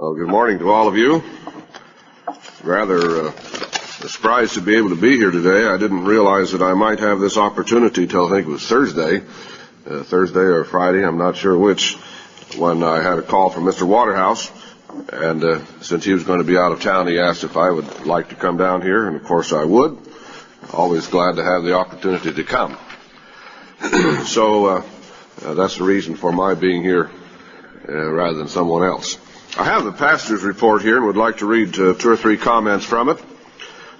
Well, good morning to all of you. Rather surprised to be able to be here today. I didn't realize that I might have this opportunity till I think it was Thursday or Friday, I'm not sure which, when I had a call from Mr. Waterhouse. And since he was going to be out of town, he asked if I would like to come down here, and of course I would. Always glad to have the opportunity to come. So that's the reason for my being here rather than someone else. I have the pastor's report here and would like to read 2 or 3 comments from it.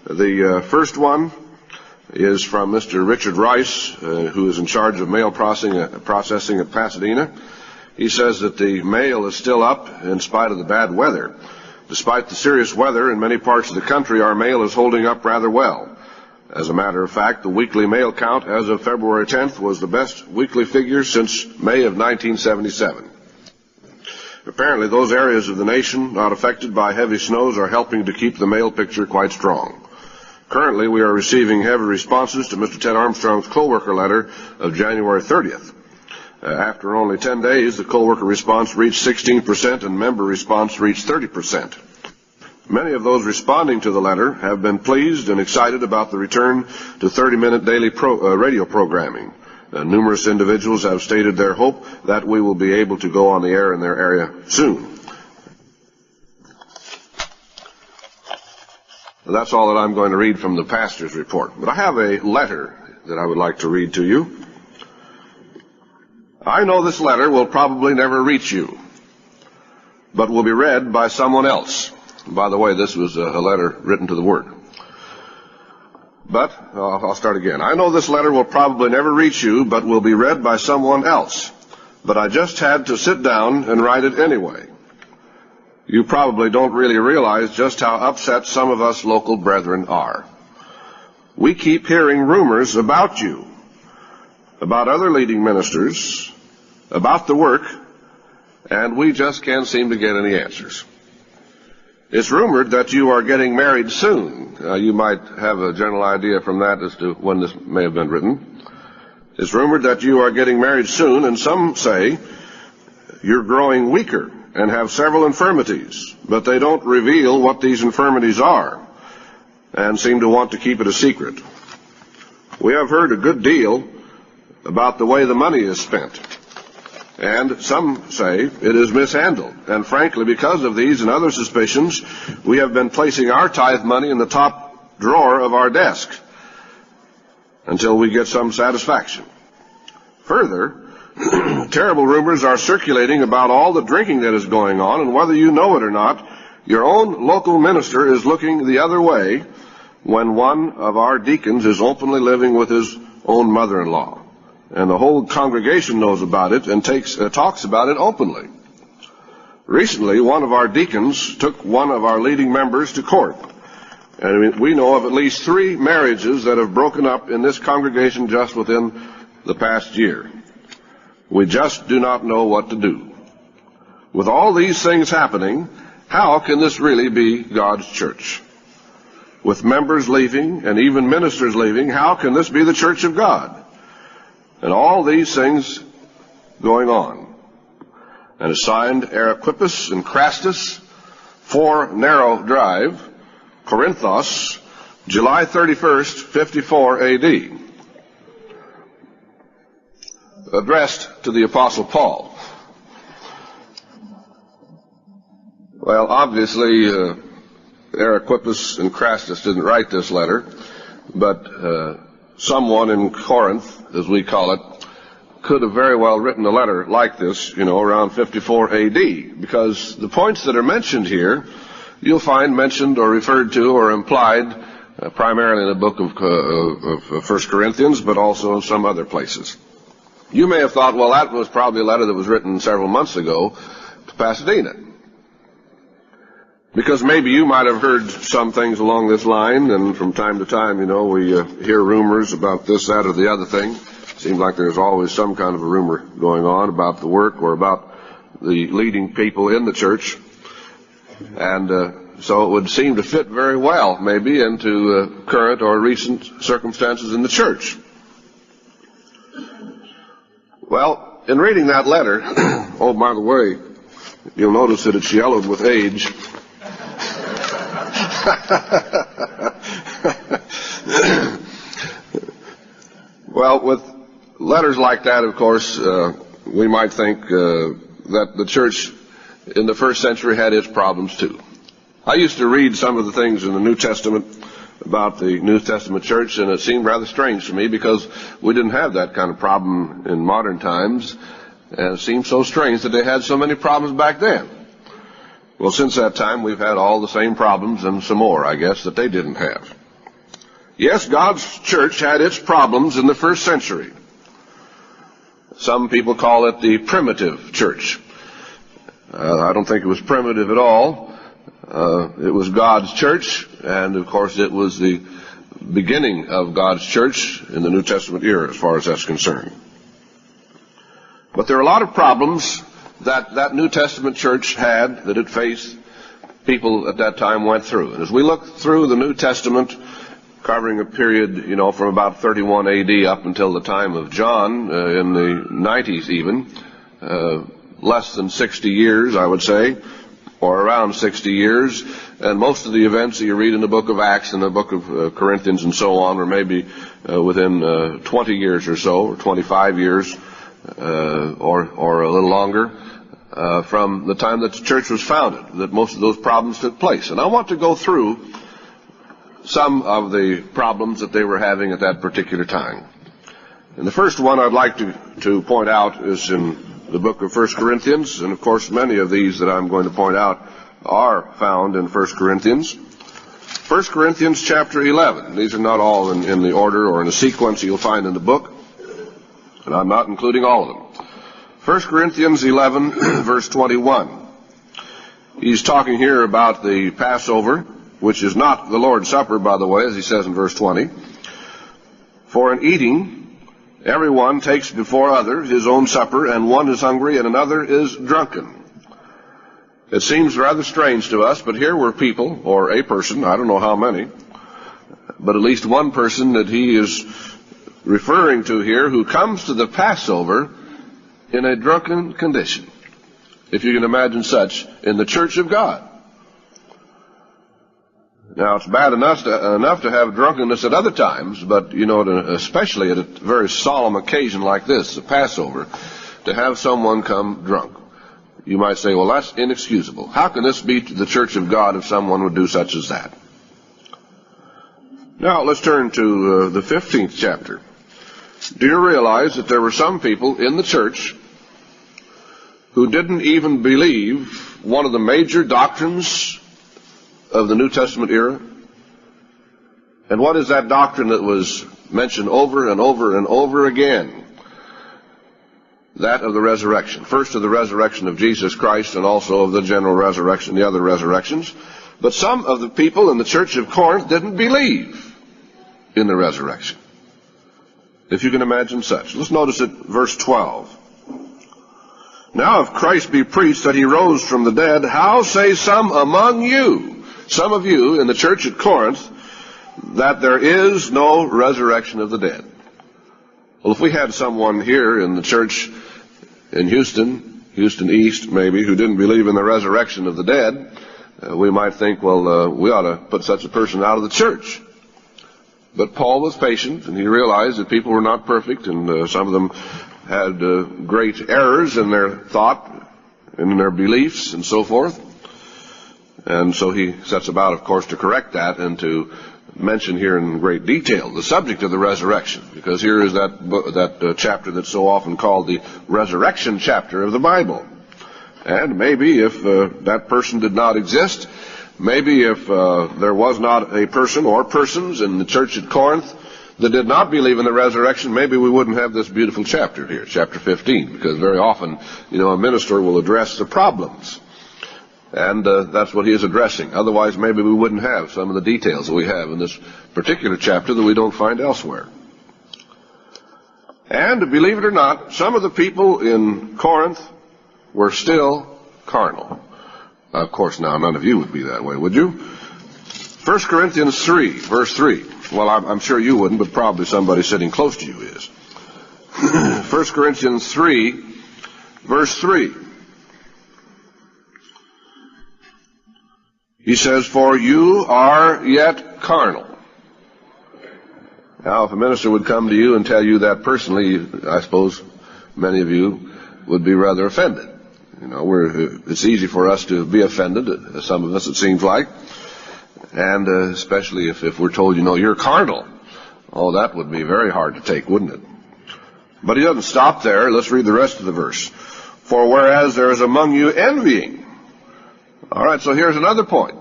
The first one is from Mr. Richard Rice, who is in charge of mail processing at Pasadena. He says that the mail is still up in spite of the bad weather. Despite the serious weather in many parts of the country, our mail is holding up rather well. As a matter of fact, the weekly mail count as of February 10th was the best weekly figure since May of 1977. Apparently, those areas of the nation not affected by heavy snows are helping to keep the mail picture quite strong. Currently, we are receiving heavy responses to Mr. Ted Armstrong's co-worker letter of January 30th. After only 10 days, the co-worker response reached 16% and member response reached 30%. Many of those responding to the letter have been pleased and excited about the return to 30-minute daily radio programming. Numerous individuals have stated their hope that we will be able to go on the air in their area soon. That's all that I'm going to read from the pastor's report. But I have a letter that I would like to read to you. I know this letter will probably never reach you, but will be read by someone else. And by the way, this was a letter written to the Word. But, I'll start again. I know this letter will probably never reach you, but will be read by someone else. But I just had to sit down and write it anyway. You probably don't really realize just how upset some of us local brethren are. We keep hearing rumors about you, about other leading ministers, about the work, and we just can't seem to get any answers. It's rumored that you are getting married soon. You might have a general idea from that as to when this may have been written. It's rumored that you are getting married soon, and some say you're growing weaker and have several infirmities, but they don't reveal what these infirmities are and seem to want to keep it a secret. We have heard a good deal about the way the money is spent, and some say it is mishandled. And frankly, because of these and other suspicions, we have been placing our tithe money in the top drawer of our desk until we get some satisfaction. Further, terrible rumors are circulating about all the drinking that is going on, and whether you know it or not, your own local minister is looking the other way when one of our deacons is openly living with his own mother-in-law. And the whole congregation knows about it and talks about it openly. Recently, one of our deacons took one of our leading members to court. And we know of at least 3 marriages that have broken up in this congregation just within the past year. We just do not know what to do. With all these things happening, how can this really be God's church? With members leaving and even ministers leaving, how can this be the church of God? And all these things going on. And assigned Equippus and Crastus, 4 Narrow Drive, Corinthos, July 31st, 54 A.D. Addressed to the Apostle Paul. Well, obviously, Equippus and Crastus didn't write this letter, but someone in Corinth, as we call it, could have very well written a letter like this, around 54 A.D., because the points that are mentioned here, you'll find mentioned or referred to or implied primarily in the book of 1 Corinthians, but also in some other places. You may have thought, well, that was probably a letter that was written several months ago to Pasadena, because maybe you might have heard some things along this line, and from time to time, we hear rumors about this, that, or the other thing. Seems like there's always some kind of a rumor going on about the work or about the leading people in the church. And so it would seem to fit very well, maybe, into current or recent circumstances in the church. Well, in reading that letter, oh, by the way, You'll notice that it's yellowed with age. Well, with letters like that, of course, we might think that the church in the first century had its problems too. I used to read some of the things in the New Testament about the New Testament church, and it seemed rather strange to me because we didn't have that kind of problem in modern times, and it seemed so strange that they had so many problems back then. Well, since that time, we've had all the same problems and some more, I guess, that they didn't have. Yes, God's church had its problems in the first century. Some people call it the primitive church. I don't think it was primitive at all. It was God's church, and of course it was the beginning of God's church in the New Testament era, as far as that's concerned. But there are a lot of problems that New Testament church had, that it faced, people at that time went through. And as we look through the New Testament, covering a period, from about 31 A.D. up until the time of John, in the 90s even, less than 60 years, I would say, or around 60 years, and most of the events that you read in the book of Acts and the book of Corinthians and so on are maybe within 20 years or so, or 25 years, or a little longer, from the time that the church was founded, that most of those problems took place. And I want to go through some of the problems that they were having at that particular time. And the first one I'd like to point out is in the book of 1 Corinthians, and of course many of these that I'm going to point out are found in 1 Corinthians. 1 Corinthians chapter 11. These are not all in the order or in the sequence you'll find in the book, and I'm not including all of them. 1 Corinthians 11, verse 21. He's talking here about the Passover, which is not the Lord's Supper, by the way, as he says in verse 20. For in eating, everyone takes before others his own supper, and one is hungry and another is drunken. It seems rather strange to us, but here were people, or a person, I don't know how many, but at least one person that he is referring to here, who comes to the Passover in a drunken condition, if you can imagine such, in the church of God. Now, it's bad enough to have drunkenness at other times, but, especially at a very solemn occasion like this, the Passover, to have someone come drunk. You might say, well, that's inexcusable. How can this be the church of God if someone would do such as that? Now, let's turn to the 15th chapter. Do you realize that there were some people in the church who didn't even believe one of the major doctrines of the New Testament era? And what is that doctrine that was mentioned over and over and over again? That of the resurrection. First of the resurrection of Jesus Christ, and also of the general resurrection, the other resurrections. But some of the people in the church of Corinth didn't believe in the resurrection, if you can imagine such. Let's notice it, verse 12. Now if Christ be preached that he rose from the dead, how say some among you, some of you in the church at Corinth, that there is no resurrection of the dead? Well, if we had someone here in the church in Houston East maybe, who didn't believe in the resurrection of the dead, we might think, well, we ought to put such a person out of the church. But Paul was patient, and he realized that people were not perfect, and some of them had great errors in their thought and in their beliefs and so forth. And so he sets about, of course, to correct that and to mention here in great detail the subject of the resurrection, because here is that chapter that's so often called the resurrection chapter of the Bible. And maybe if that person did not exist, maybe if there was not a person or persons in the church at Corinth that did not believe in the resurrection, maybe we wouldn't have this beautiful chapter here, chapter 15, because very often, a minister will address the problems. And that's what he is addressing. Otherwise, maybe we wouldn't have some of the details that we have in this particular chapter that we don't find elsewhere. And, believe it or not, some of the people in Corinth were still carnal. Of course, now, none of you would be that way, would you? 1 Corinthians 3, verse 3. Well, I'm sure you wouldn't, but probably somebody sitting close to you is. 1 Corinthians 3, verse 3. He says, for you are yet carnal. Now, if a minister would come to you and tell you that personally, I suppose many of you would be rather offended. You know, it's easy for us to be offended, some of us it seems like, and especially if we're told, you know, you're carnal. Oh, that would be very hard to take, wouldn't it? But he doesn't stop there. Let's read the rest of the verse. For whereas there is among you envying. All right, so here's another point.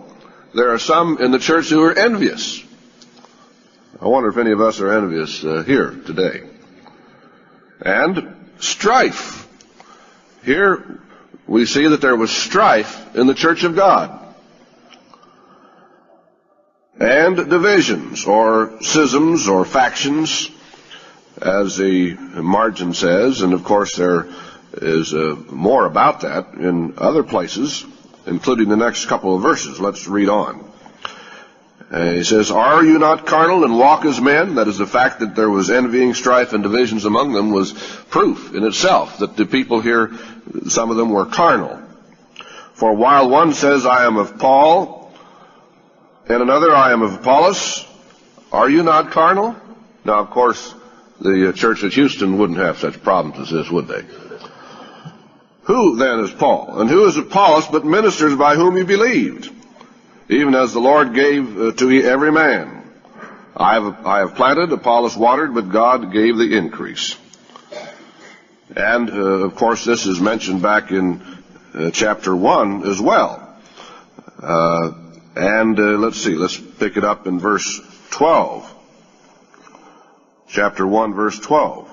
There are some in the church who are envious. I wonder if any of us are envious here today. And strife. Here we see that there was strife in the church of God. And divisions, or schisms, or factions, as the margin says. And of course there is more about that in other places, including the next couple of verses. Let's read on. He says, are you not carnal and walk as men? That is, the fact that there was envying, strife, and divisions among them was proof in itself that the people here, some of them were carnal. For while one says, I am of Paul, and another, I am of Apollos, are you not carnal? Now, of course, the church at Houston wouldn't have such problems as this, would they? Who then is Paul? And who is Apollos but ministers by whom you believed? Even as the Lord gave to every man. I have planted, Apollos watered, but God gave the increase. And, of course, this is mentioned back in chapter 1 as well. Let's see, let's pick it up in verse 12. Chapter 1, verse 12.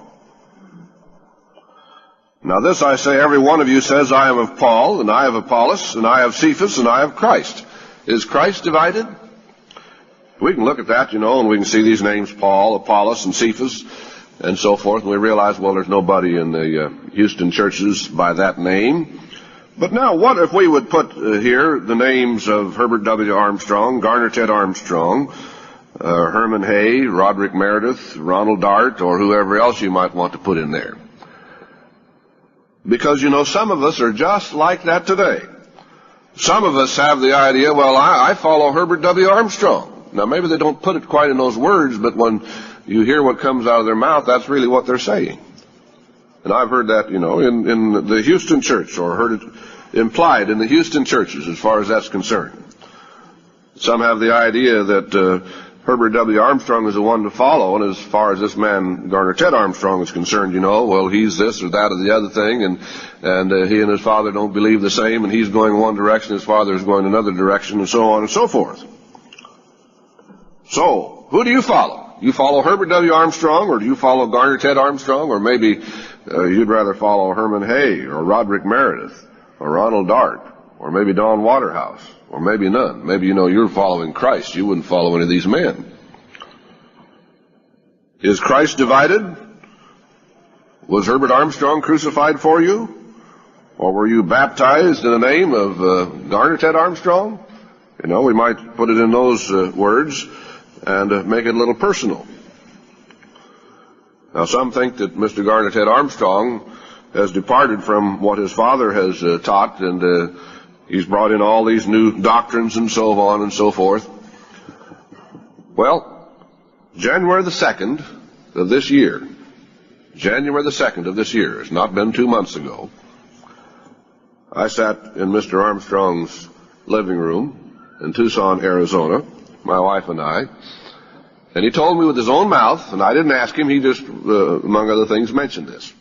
Now this I say, every one of you says, I am of Paul, and I have Apollos, and I have Cephas, and I have Christ. Is Christ divided? We can look at that, you know, and we can see these names, Paul, Apollos, and Cephas, and so forth, and we realize, well, there's nobody in the Houston churches by that name. But now, what if we would put here the names of Herbert W. Armstrong, Garner Ted Armstrong, Herman Hay, Roderick Meredith, Ronald Dart, or whoever else you might want to put in there? Because, you know, some of us are just like that today. Some of us have the idea, well, I follow Herbert W. Armstrong. Now, maybe they don't put it quite in those words, but when you hear what comes out of their mouth, that's really what they're saying. And I've heard that, you know, in the Houston church, or heard it implied in the Houston churches as far as that's concerned. Some have the idea that Herbert W. Armstrong is the one to follow, and as far as this man, Garner Ted Armstrong, is concerned, you know, well, he's this or that or the other thing, and he and his father don't believe the same, and he's going one direction, his father is going another direction, and so on and so forth. So, who do you follow? You follow Herbert W. Armstrong, or do you follow Garner Ted Armstrong, or maybe you'd rather follow Herman Hay, or Roderick Meredith, or Ronald Dart, or maybe Don Waterhouse, or maybe none. Maybe, you know, you're following Christ. You wouldn't follow any of these men. Is Christ divided? Was Herbert Armstrong crucified for you? Or were you baptized in the name of Garner Ted Armstrong? You know, we might put it in those words and make it a little personal. Now, some think that Mr. Garner Ted Armstrong has departed from what his father has taught, and he's brought in all these new doctrines and so on and so forth. Well, January the 2nd of this year, it's not been 2 months ago, I sat in Mr. Armstrong's living room in Tucson, Arizona, my wife and I, and he told me with his own mouth, and I didn't ask him, he just, among other things, mentioned this.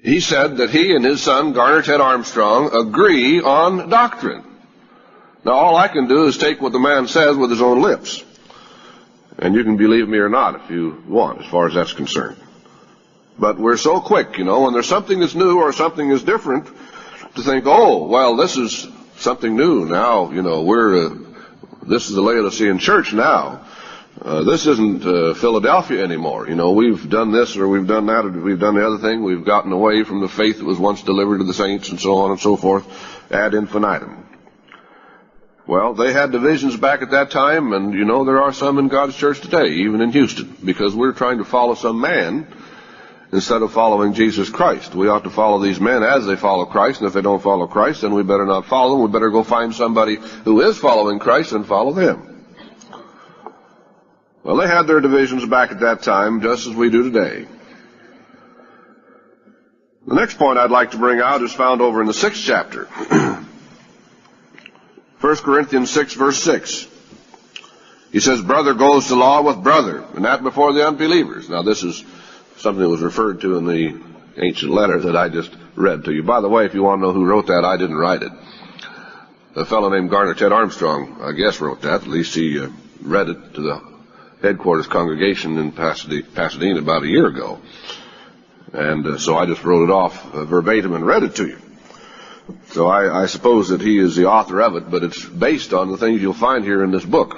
He said that he and his son, Garner Ted Armstrong, agree on doctrine. Now, all I can do is take what the man says with his own lips. And you can believe me or not if you want, as far as that's concerned. But we're so quick, you know, when there's something that's new or something is different, to think, oh, well, this is something new now, you know, this is the Laodicean church now. This isn't Philadelphia anymore. You know, we've done this or we've done that or we've done the other thing. We've gotten away from the faith that was once delivered to the saints and so on and so forth ad infinitum. Well, they had divisions back at that time, and you know there are some in God's church today, even in Houston, because we're trying to follow some man instead of following Jesus Christ. We ought to follow these men as they follow Christ, and if they don't follow Christ, then we better not follow them. We better go find somebody who is following Christ and follow them. Well, they had their divisions back at that time, just as we do today. The next point I'd like to bring out is found over in the 6th chapter. 1 Corinthians 6, verse 6. He says, brother goes to law with brother, and that before the unbelievers. Now, this is something that was referred to in the ancient letter that I just read to you. By the way, if you want to know who wrote that, I didn't write it. A fellow named Ted Armstrong, I guess, wrote that. At least he read it to the headquarters congregation in Pasadena about a year ago. And so I just wrote it off verbatim and read it to you. So I suppose that he is the author of it, but it's based on the things you'll find here in this book.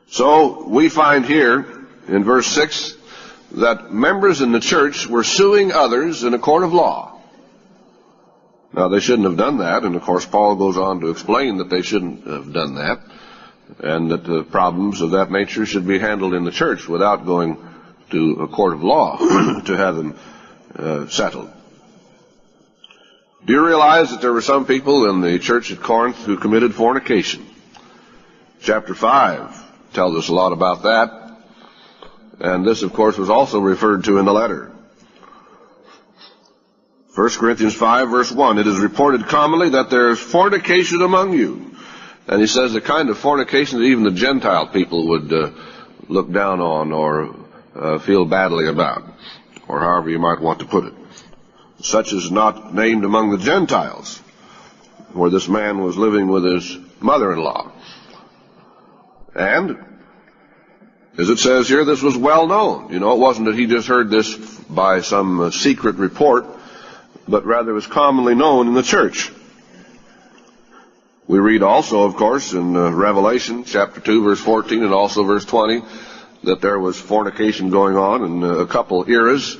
So we find here in verse 6 that members in the church were suing others in a court of law. Now, they shouldn't have done that, and of course Paul goes on to explain that they shouldn't have done that, and that the problems of that nature should be handled in the church without going to a court of law to have them settled. Do you realize that there were some people in the church at Corinth who committed fornication? Chapter 5 tells us a lot about that. And this, of course, was also referred to in the letter. 1 Corinthians 5, verse 1, it is reported commonly that there is fornication among you. And he says the kind of fornication that even the Gentile people would look down on or feel badly about, or however you might want to put it. Such is not named among the Gentiles, where this man was living with his mother-in-law. And, as it says here, this was well known. You know, it wasn't that he just heard this by some secret report, but rather it was commonly known in the church. We read also, of course, in Revelation chapter 2, verse 14, and also verse 20, that there was fornication going on in a couple eras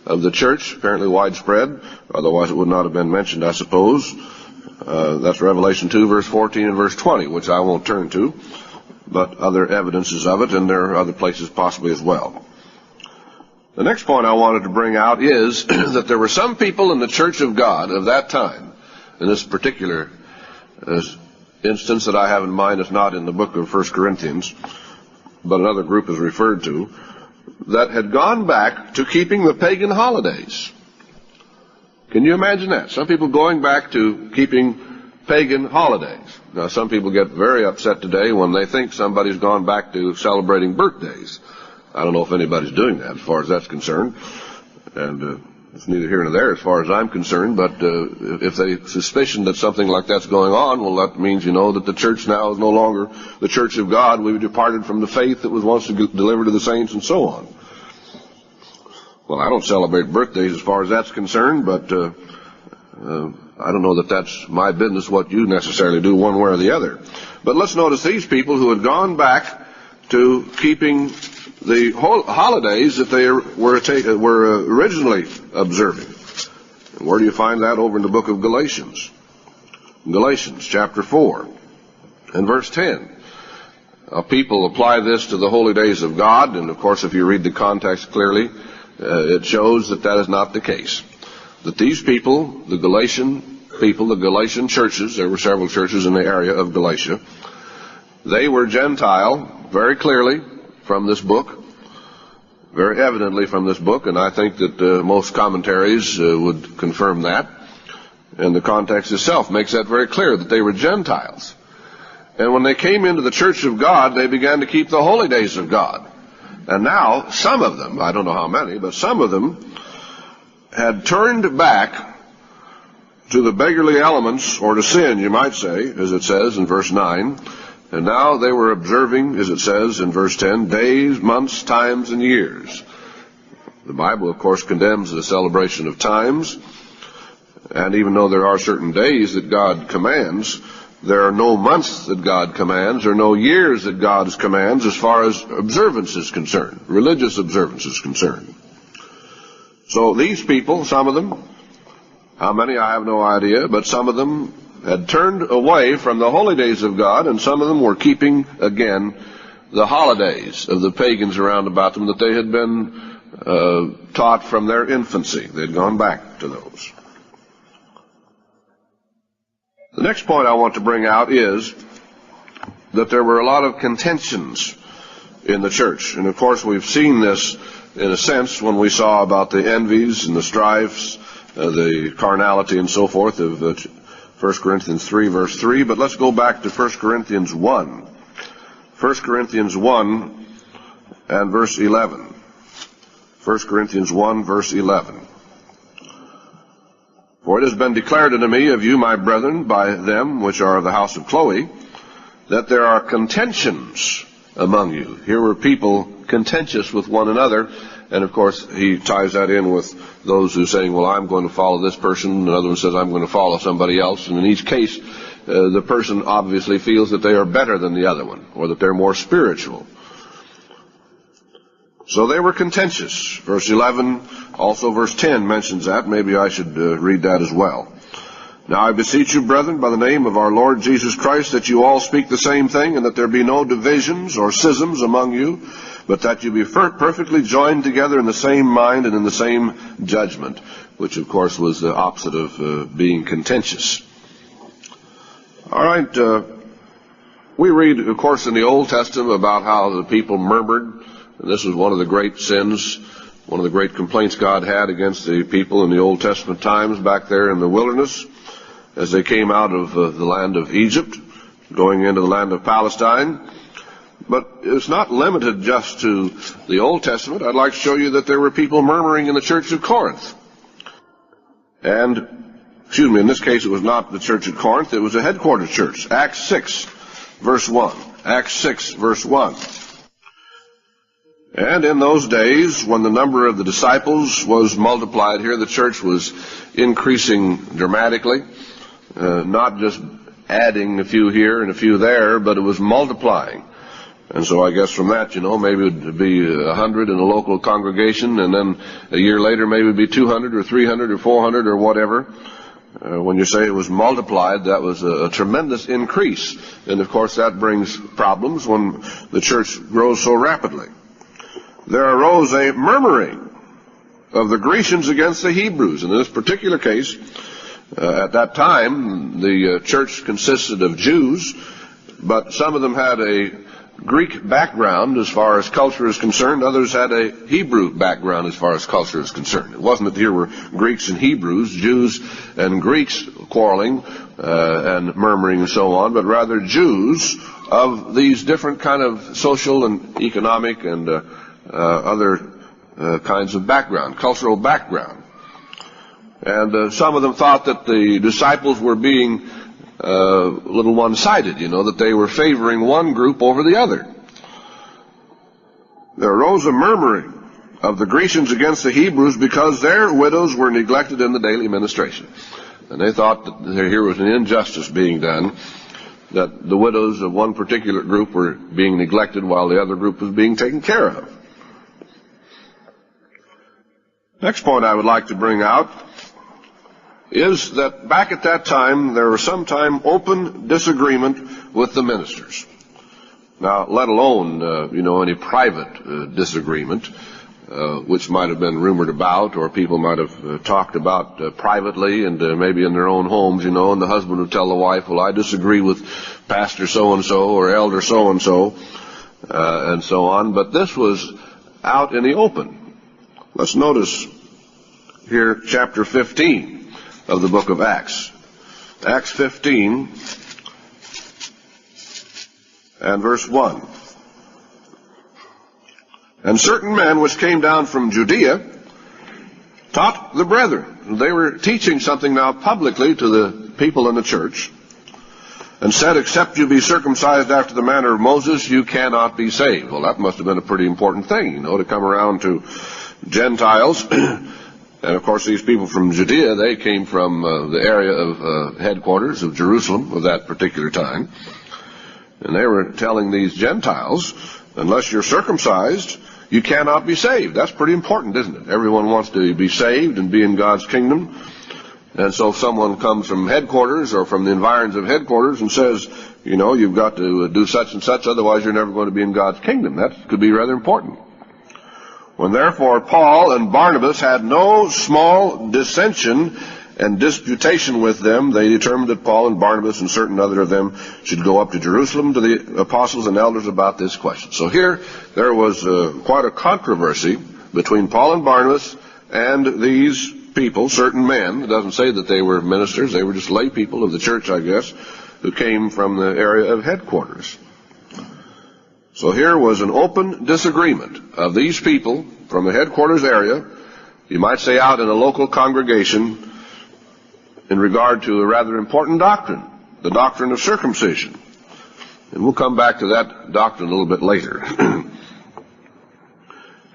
of the church, apparently widespread. Otherwise it would not have been mentioned, I suppose. That's Revelation 2, verse 14 and verse 20, which I won't turn to, but other evidences of it, and there are other places possibly as well. The next point I wanted to bring out is that there were some people in the church of God of that time, in this particular instance that I have in mind is not in the book of 1 Corinthians, but another group is referred to, that had gone back to keeping the pagan holidays. Can you imagine that? Some people going back to keeping pagan holidays. Now, some people get very upset today when they think somebody's gone back to celebrating birthdays. I don't know if anybody's doing that as far as that's concerned. And it's neither here nor there as far as I'm concerned, but if they suspicion that something like that's going on, well, that means, you know, that the church now is no longer the church of God. We've departed from the faith that was once delivered to the saints and so on. Well, I don't celebrate birthdays as far as that's concerned, but I don't know that that's my business what you necessarily do one way or the other. But let's notice these people who had gone back to keeping the holidays that they were originally observing. And where do you find that? Over in the book of Galatians. Galatians chapter 4 and verse 10. People apply this to the holy days of God, and of course if you read the context clearly, it shows that that is not the case. That these people, the Galatian people, the Galatian churches, there were several churches in the area of Galatia, they were Gentile, very clearly, from this book, very evidently from this book, and I think that most commentaries would confirm that. And the context itself makes that very clear, that they were Gentiles. And when they came into the church of God, they began to keep the holy days of God. And now, some of them, I don't know how many, but some of them had turned back to the beggarly elements, or to sin, you might say, as it says in verse 9. And now they were observing, as it says in verse 10, days, months, times, and years. The Bible, of course, condemns the celebration of times. And even though there are certain days that God commands, there are no months that God commands, or no years that God commands as far as observance is concerned, religious observance is concerned. So these people, some of them, how many I have no idea, but some of them had turned away from the holy days of God, and some of them were keeping again the holidays of the pagans around about them that they had been taught from their infancy. They'd gone back to those. The next point I want to bring out is that there were a lot of contentions in the church. And of course we've seen this in a sense when we saw about the envies and the strifes, the carnality and so forth of 1 Corinthians 3 verse 3. But let's go back to 1 Corinthians 1. 1 Corinthians 1 and verse 11. 1 Corinthians 1 verse 11. For it has been declared unto me of you, my brethren, by them which are of the house of Chloe, that there are contentions among you. Here were people contentious with one another, and of course he ties that in with those who are saying, well, I'm going to follow this person, and another one says, I'm going to follow somebody else, and in each case the person obviously feels that they are better than the other one, or that they're more spiritual. So they were contentious. Verse 11, also verse 10 mentions that. Maybe I should read that as well. Now I beseech you, brethren, by the name of our Lord Jesus Christ, that you all speak the same thing, and that there be no divisions or schisms among you, but that you be perfectly joined together in the same mind and in the same judgment, which of course was the opposite of being contentious. All right, we read, of course, in the Old Testament about how the people murmured. And this was one of the great sins, one of the great complaints God had against the people in the Old Testament times back there in the wilderness as they came out of the land of Egypt, going into the land of Palestine. But it's not limited just to the Old Testament. I'd like to show you that there were people murmuring in the church of Corinth. And, in this case it was not the church at Corinth, it was a headquarters church. Acts 6, verse 1. Acts 6, verse 1. And in those days, when the number of the disciples was multiplied, here the church was increasing dramatically, not just adding a few here and a few there, but it was multiplying. And so I guess from that, maybe it would be 100 in a local congregation, and then a year later maybe it would be 200 or 300 or 400 or whatever. When you say it was multiplied, that was a tremendous increase. And of course that brings problems when the church grows so rapidly. There arose a murmuring of the Grecians against the Hebrews. In this particular case, at that time, the church consisted of Jews, but some of them had a Greek background as far as culture is concerned. Others had a Hebrew background as far as culture is concerned. It wasn't that here were Greeks and Hebrews, Jews and Greeks quarreling and murmuring and so on, but rather Jews of these different kind of social and economic and other kinds of background, cultural background. And some of them thought that the disciples were being a little one-sided, that they were favoring one group over the other. There arose a murmuring of the Grecians against the Hebrews because their widows were neglected in the daily ministration. And they thought that here was an injustice being done, that the widows of one particular group were being neglected while the other group was being taken care of. Next point I would like to bring out is that back at that time there was sometimes open disagreement with the ministers. Now, let alone, any private disagreement, which might have been rumored about, or people might have talked about privately and maybe in their own homes, and the husband would tell the wife, well, I disagree with Pastor so-and-so or Elder so-and-so, and so on. But this was out in the open. Let's notice here chapter 15 of the book of Acts. Acts 15 and verse 1. And certain men which came down from Judea taught the brethren. They were teaching something now publicly to the people in the church, and said, except you be circumcised after the manner of Moses, you cannot be saved. Well, that must have been a pretty important thing, to come around to Gentiles. And of course these people from Judea, they came from the area of headquarters of Jerusalem of that particular time. And they were telling these Gentiles, unless you're circumcised, you cannot be saved. That's pretty important, isn't it? Everyone wants to be saved and be in God's kingdom. And so if someone comes from headquarters or from the environs of headquarters and says, you've got to do such and such, otherwise you're never going to be in God's kingdom, that could be rather important. When therefore Paul and Barnabas had no small dissension and disputation with them, they determined that Paul and Barnabas and certain other of them should go up to Jerusalem to the apostles and elders about this question. So here there was quite a controversy between Paul and Barnabas and these people, certain men. It doesn't say that they were ministers. They were just lay people of the church, I guess, who came from the area of headquarters. So here was an open disagreement of these people from the headquarters area, you might say out in a local congregation, in regard to a rather important doctrine, the doctrine of circumcision. And we'll come back to that doctrine a little bit later.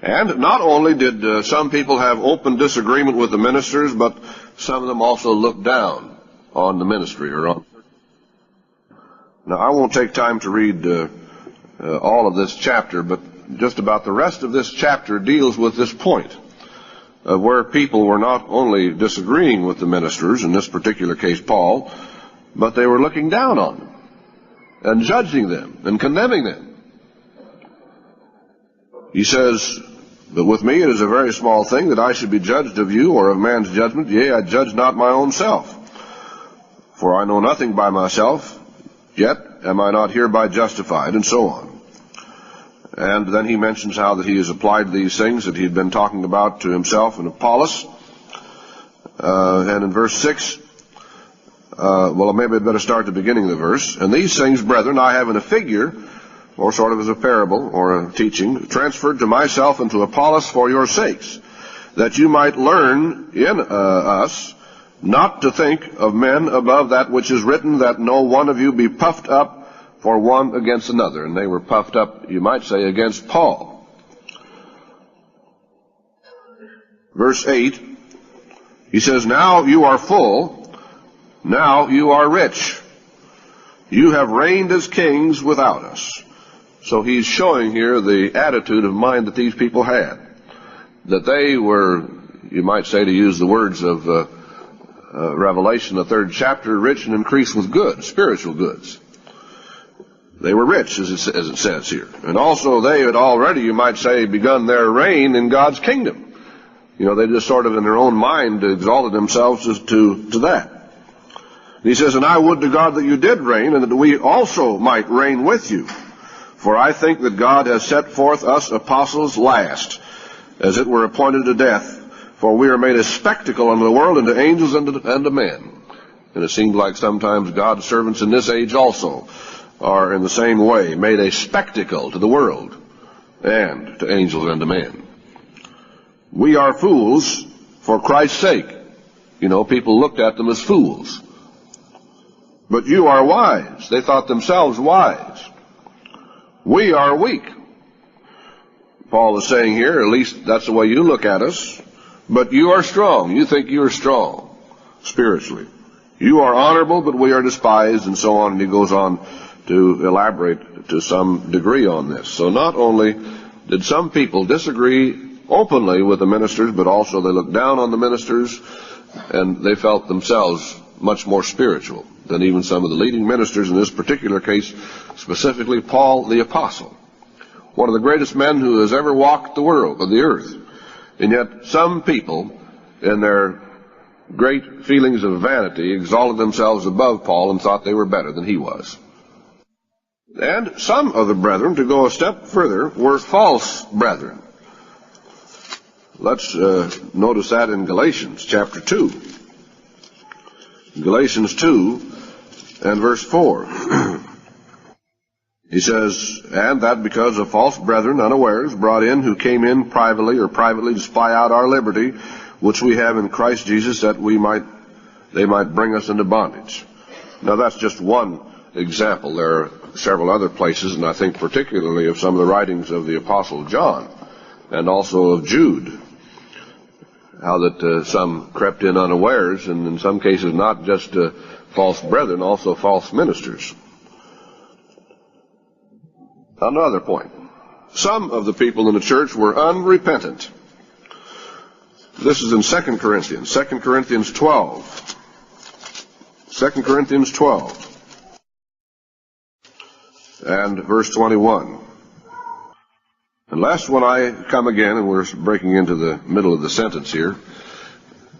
And not only did some people have open disagreement with the ministers, but some of them also looked down on the ministry. Now, I won't take time to read all of this chapter, but just about the rest of this chapter deals with this point of where people were not only disagreeing with the ministers, in this particular case Paul, but they were looking down on them and judging them and condemning them. He says, "But with me it is a very small thing that I should be judged of you, or of man's judgment. Yea, I judge not my own self. For I know nothing by myself, yet am I not hereby justified," and so on. And then he mentions how that he has applied these things that he'd been talking about to himself and Apollos. And in verse 6, well, maybe I'd better start at the beginning of the verse. "And these things, brethren, I have in a figure," or sort of as a parable or a teaching, "transferred to myself and to Apollos for your sakes, that you might learn in us not to think of men above that which is written, that no one of you be puffed up for one against another." And they were puffed up, you might say, against Paul. Verse 8, he says, "Now you are full, now you are rich. You have reigned as kings without us." So he's showing here the attitude of mind that these people had. That they were, you might say, to use the words of Revelation, the 3rd chapter, rich and increased with goods, spiritual goods. They were rich, as it says here. And also they had already, you might say, begun their reign in God's kingdom. You know, they just sort of in their own mind exalted themselves as to that. And he says, "And I would to God that you did reign, and that we also might reign with you. For I think that God has set forth us apostles last, as it were appointed to death. For we are made a spectacle unto the world, and to angels, and to men." And it seems like sometimes God's servants in this age also are in the same way made a spectacle to the world and to angels and to men. "We are fools for Christ's sake." You know, people looked at them as fools. "But you are wise." They thought themselves wise. "We are weak." Paul is saying here, at least that's the way you look at us. "But you are strong." You think you are strong spiritually. "You are honorable, but we are despised," and so on. And he goes on to elaborate to some degree on this. So not only did some people disagree openly with the ministers, but also they looked down on the ministers, and they felt themselves much more spiritual than even some of the leading ministers, in this particular case, specifically Paul the Apostle, one of the greatest men who has ever walked the world, of the earth. And yet some people, in their great feelings of vanity, exalted themselves above Paul and thought they were better than he was. And some of the brethren, to go a step further, were false brethren. Let's notice that in Galatians chapter 2. Galatians 2 and verse 4. He says, "And that because of false brethren unawares brought in, who came in privately to spy out our liberty, which we have in Christ Jesus, that they might bring us into bondage." Now that's just one example. There are several other places, and I think particularly of some of the writings of the Apostle John and also of Jude, how that some crept in unawares, and in some cases not just false brethren, also false ministers. Another point. Some of the people in the church were unrepentant. This is in 2 Corinthians. 2 Corinthians 12. 2 Corinthians 12. And verse 21. Unless when I come again, and we're breaking into the middle of the sentence here,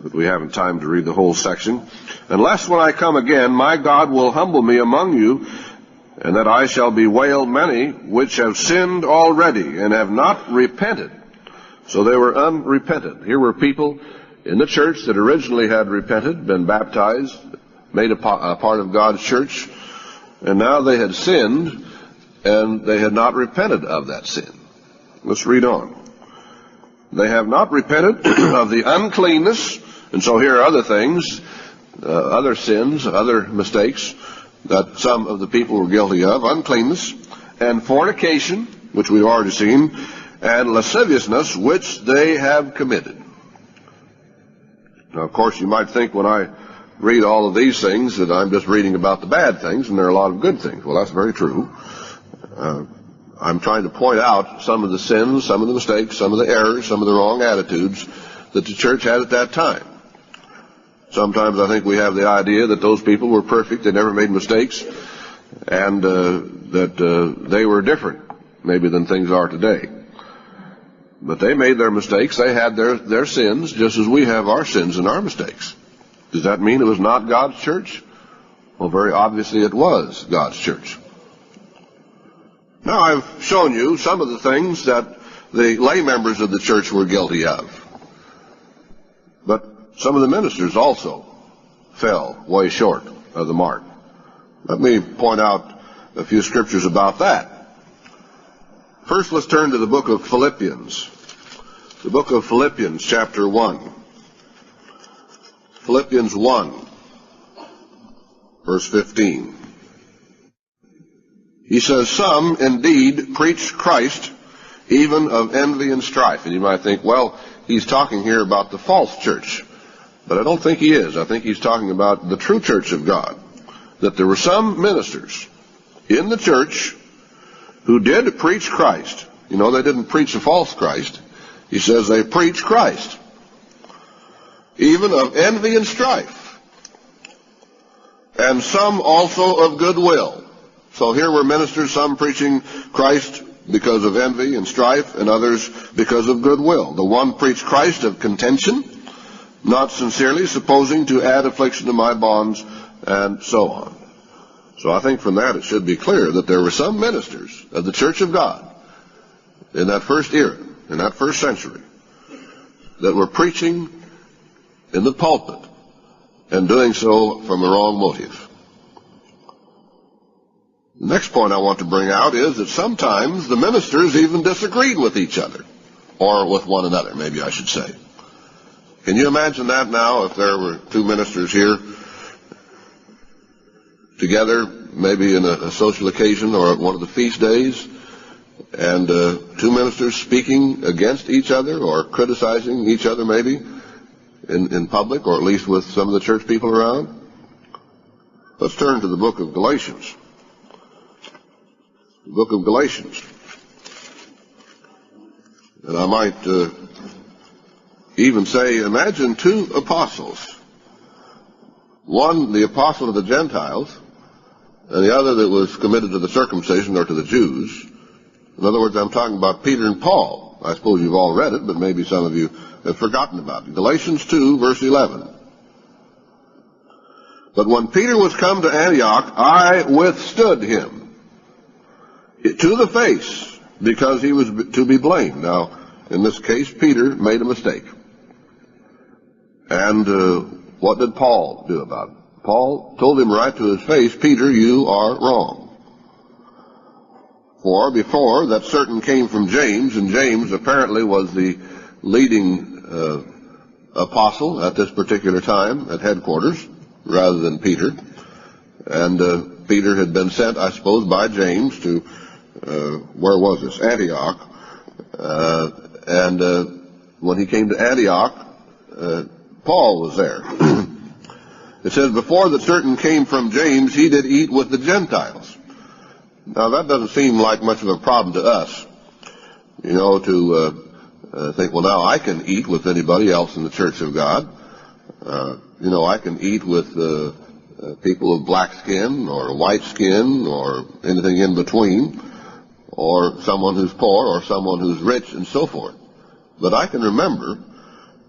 but we haven't time to read the whole section. Unless when I come again, my God will humble me among you, and that I shall bewail many which have sinned already and have not repented. So they were unrepentant. Here were people in the church that originally had repented, been baptized, made a part of God's church, and now they had sinned, and they had not repented of that sin. Let's read on. They have not repented of the uncleanness, and so here are other things, other sins, other mistakes that some of the people were guilty of: uncleanness and fornication, which we've already seen, and lasciviousness, which they have committed. Now, of course, you might think when I read all of these things that I'm just reading about the bad things, and there are a lot of good things. Well, that's very true. I'm trying to point out some of the sins, some of the mistakes, some of the errors, some of the wrong attitudes that the church had at that time. Sometimes I think we have the idea that those people were perfect, they never made mistakes, and that they were different, maybe, than things are today. But they made their mistakes, they had their sins, just as we have our sins and our mistakes. Does that mean it was not God's church? Well, very obviously it was God's church. Now, I've shown you some of the things that the lay members of the church were guilty of. But some of the ministers also fell way short of the mark. Let me point out a few scriptures about that. First, let's turn to the book of Philippians. The book of Philippians, chapter 1. Philippians 1, verse 15. He says, "Some indeed preach Christ, even of envy and strife." And you might think, well, he's talking here about the false church. But I don't think he is. I think he's talking about the true church of God. That there were some ministers in the church who did preach Christ. You know, they didn't preach a false Christ. He says they preach Christ, even of envy and strife, and some also of goodwill. So here were ministers, some preaching Christ because of envy and strife, and others because of goodwill. The one preached Christ of contention, not sincerely, supposing to add affliction to my bonds, and so on. So I think from that it should be clear that there were some ministers of the Church of God in that first era, in that first century, that were preaching in the pulpit and doing so from a wrong motive. The next point I want to bring out is that sometimes the ministers even disagreed with each other, or with one another, maybe I should say. Can you imagine that now, if there were two ministers here together, maybe in a social occasion or at one of the feast days, and two ministers speaking against each other or criticizing each other maybe in public, or at least with some of the church people around? Let's turn to the book of Galatians. The book of Galatians. And I might even say, imagine two apostles. One, the apostle of the Gentiles, and the other that was committed to the circumcision or to the Jews. In other words, I'm talking about Peter and Paul. I suppose you've all read it, but maybe some of you have forgotten about it. Galatians 2, verse 11. "But when Peter was come to Antioch, I withstood him to the face, because he was to be blamed." Now, in this case, Peter made a mistake. And what did Paul do about it? Paul told him right to his face, "Peter, you are wrong. For before that certain came from James," and James apparently was the leading apostle at this particular time at headquarters, rather than Peter. And Peter had been sent, I suppose, by James to, where was this? Antioch. And when he came to Antioch, Paul was there. It says, "Before that certain came from James, he did eat with the Gentiles." Now that doesn't seem like much of a problem to us, you know, to think, well, now I can eat with anybody else in the Church of God. You know, I can eat with people of black skin or white skin or anything in between. or someone who's poor, or someone who's rich, and so forth. But I can remember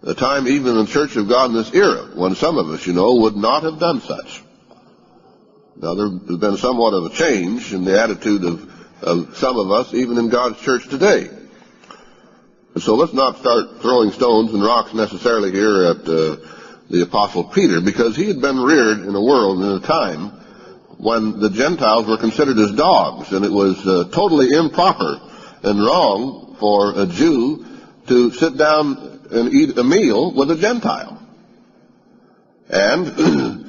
a time even in the Church of God in this era when some of us, would not have done such. Now, there has been somewhat of a change in the attitude of some of us, even in God's church today. So let's not start throwing stones and rocks necessarily here at the Apostle Peter, because he had been reared in a world and in a time when the Gentiles were considered as dogs, and it was totally improper and wrong for a Jew to sit down and eat a meal with a Gentile. And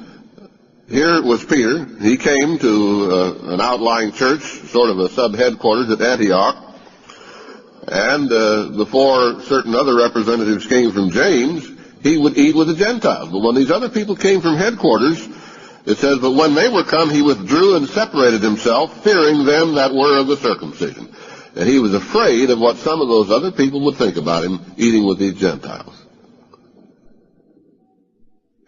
here was Peter. He came to an outlying church, sort of a sub-headquarters at Antioch, and before certain other representatives came from James, he would eat with the Gentiles. But when these other people came from headquarters, it says, but when they were come, he withdrew and separated himself, fearing them that were of the circumcision. And he was afraid of what some of those other people would think about him eating with these Gentiles.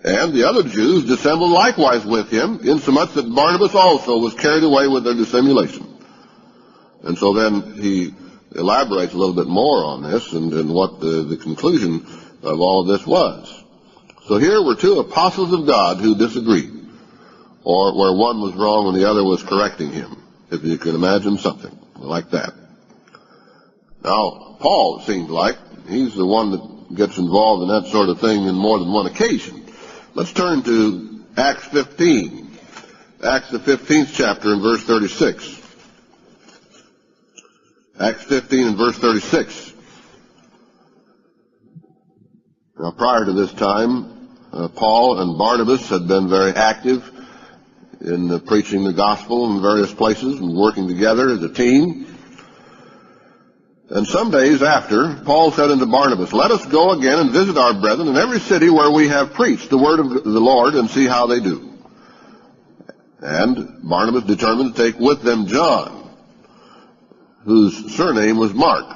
And the other Jews dissembled likewise with him, insomuch that Barnabas also was carried away with their dissimulation. And so then he elaborates a little bit more on this and what the conclusion of all of this was. So here were two apostles of God who disagreed, or where one was wrong and the other was correcting him, if you can imagine something like that. Now, Paul, it seems like, he's the one that gets involved in that sort of thing in more than one occasion. Let's turn to Acts 15. Acts the 15th chapter and verse 36. Acts 15 and verse 36. Now, prior to this time, Paul and Barnabas had been very active in preaching the gospel in various places and working together as a team. And some days after, Paul said unto Barnabas, let us go again and visit our brethren in every city where we have preached the word of the Lord, and see how they do. And Barnabas determined to take with them John, whose surname was Mark.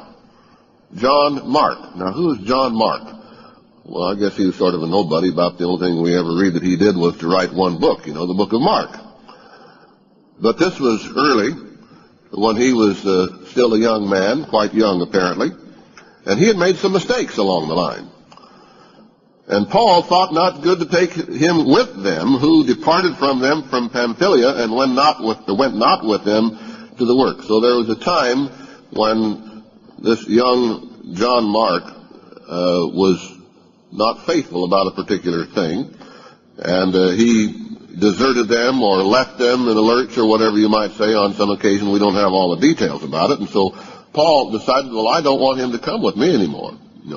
John Mark. Now, who is John Mark? Well, I guess he was sort of a nobody. About the only thing we ever read that he did was to write one book, the book of Mark. But this was early, when he was still a young man, quite young apparently, and he had made some mistakes along the line. And Paul thought not good to take him with them, who departed from them from Pamphylia, and went not with them to the work. So there was a time when this young John Mark was not faithful about a particular thing, and he deserted them or left them in a lurch or whatever you might say on some occasion. We don't have all the details about it. And so Paul decided, well, I don't want him to come with me anymore,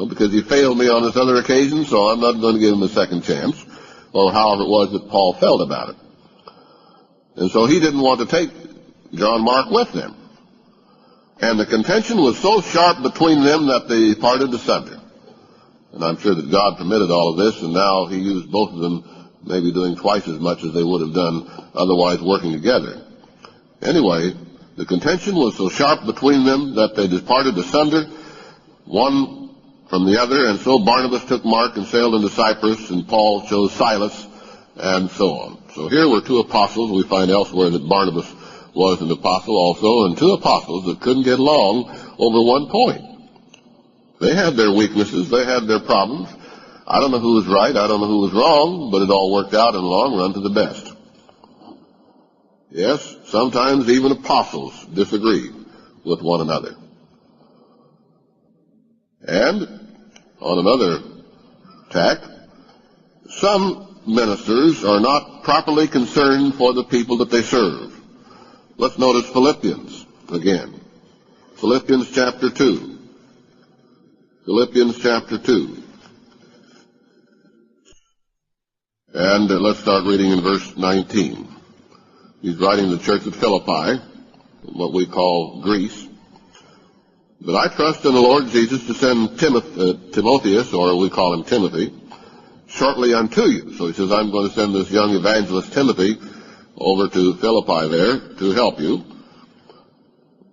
because he failed me on this other occasion, so I'm not going to give him a second chance, or however it was that Paul felt about it. And so he didn't want to take John Mark with them. And the contention was so sharp between them that they parted asunder. And I'm sure that God permitted all of this, and now he used both of them maybe doing twice as much as they would have done otherwise working together. Anyway, the contention was so sharp between them that they departed asunder, one from the other, and so Barnabas took Mark and sailed into Cyprus, and Paul chose Silas, and so on. So here were two apostles. We find elsewhere that Barnabas was an apostle also, and two apostles that couldn't get along over one point. They had their weaknesses, they had their problems. I don't know who was right, I don't know who was wrong, but it all worked out in the long run to the best. Yes, sometimes even apostles disagree with one another. And on another tack, some ministers are not properly concerned for the people that they serve. Let's notice Philippians again. Philippians chapter 2. Philippians chapter 2. And let's start reading in verse 19. He's writing to the church at Philippi, what we call Greece. But I trust in the Lord Jesus to send Timotheus, or we call him Timothy, shortly unto you. So he says, I'm going to send this young evangelist Timothy over to Philippi there to help you,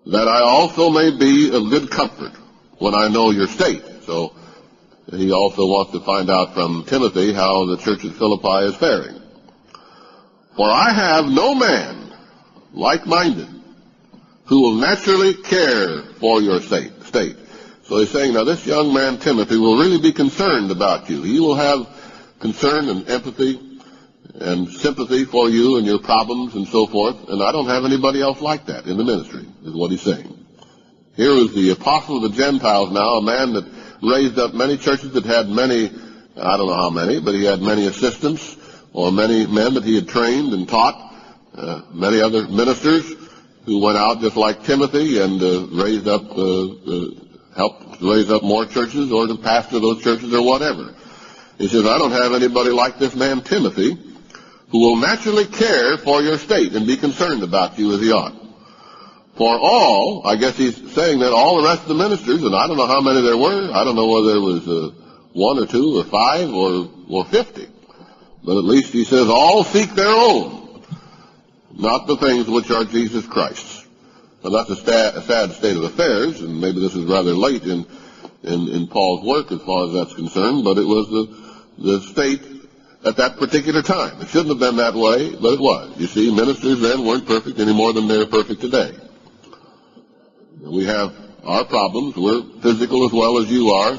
that I also may be of good comfort when I know your state. So he also wants to find out from Timothy how the church at Philippi is faring. For I have no man like-minded who will naturally care for your state. So he's saying, now this young man, Timothy, will really be concerned about you. He will have concern and empathy and sympathy for you and your problems and so forth. And I don't have anybody else like that in the ministry, is what he's saying. Here is the apostle of the Gentiles now, a man that raised up many churches that had many, I don't know how many, but he had many assistants or many men that he had trained and taught, many other ministers who went out just like Timothy and helped raise up more churches or to pastor those churches or whatever. He says, I don't have anybody like this man Timothy who will naturally care for your state and be concerned about you as he ought. For all, I guess he's saying that all the rest of the ministers, and I don't know how many there were, I don't know whether there was 1 or 2 or 5 or 50, but at least he says all seek their own, not the things which are Jesus Christ's. Now that's a sad state of affairs, and maybe this is rather late in Paul's work as far as that's concerned, but it was the state at that particular time. It shouldn't have been that way, but it was. You see, ministers then weren't perfect any more than they're perfect today. We have our problems. We're physical as well as you are.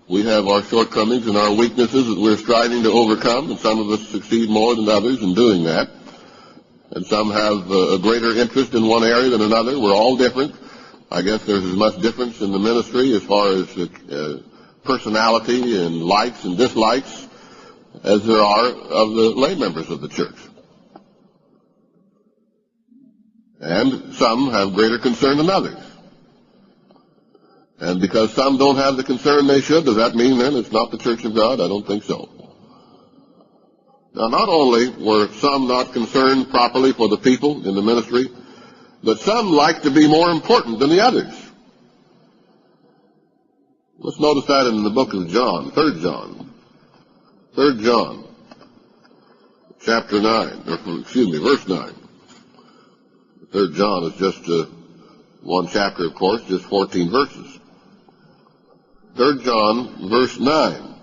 We have our shortcomings and our weaknesses that we're striving to overcome, and some of us succeed more than others in doing that. And some have a greater interest in one area than another. We're all different. I guess there's as much difference in the ministry as far as personality and likes and dislikes as there are of the lay members of the church. And some have greater concern than others. And because some don't have the concern they should, does that mean then it's not the church of God? I don't think so. Now, not only were some not concerned properly for the people in the ministry, but some like to be more important than the others. Let's notice that in the book of John, 3 John, chapter 9, verse 9. 3 John is just one chapter, of course, just 14 verses. 3 John, verse 9.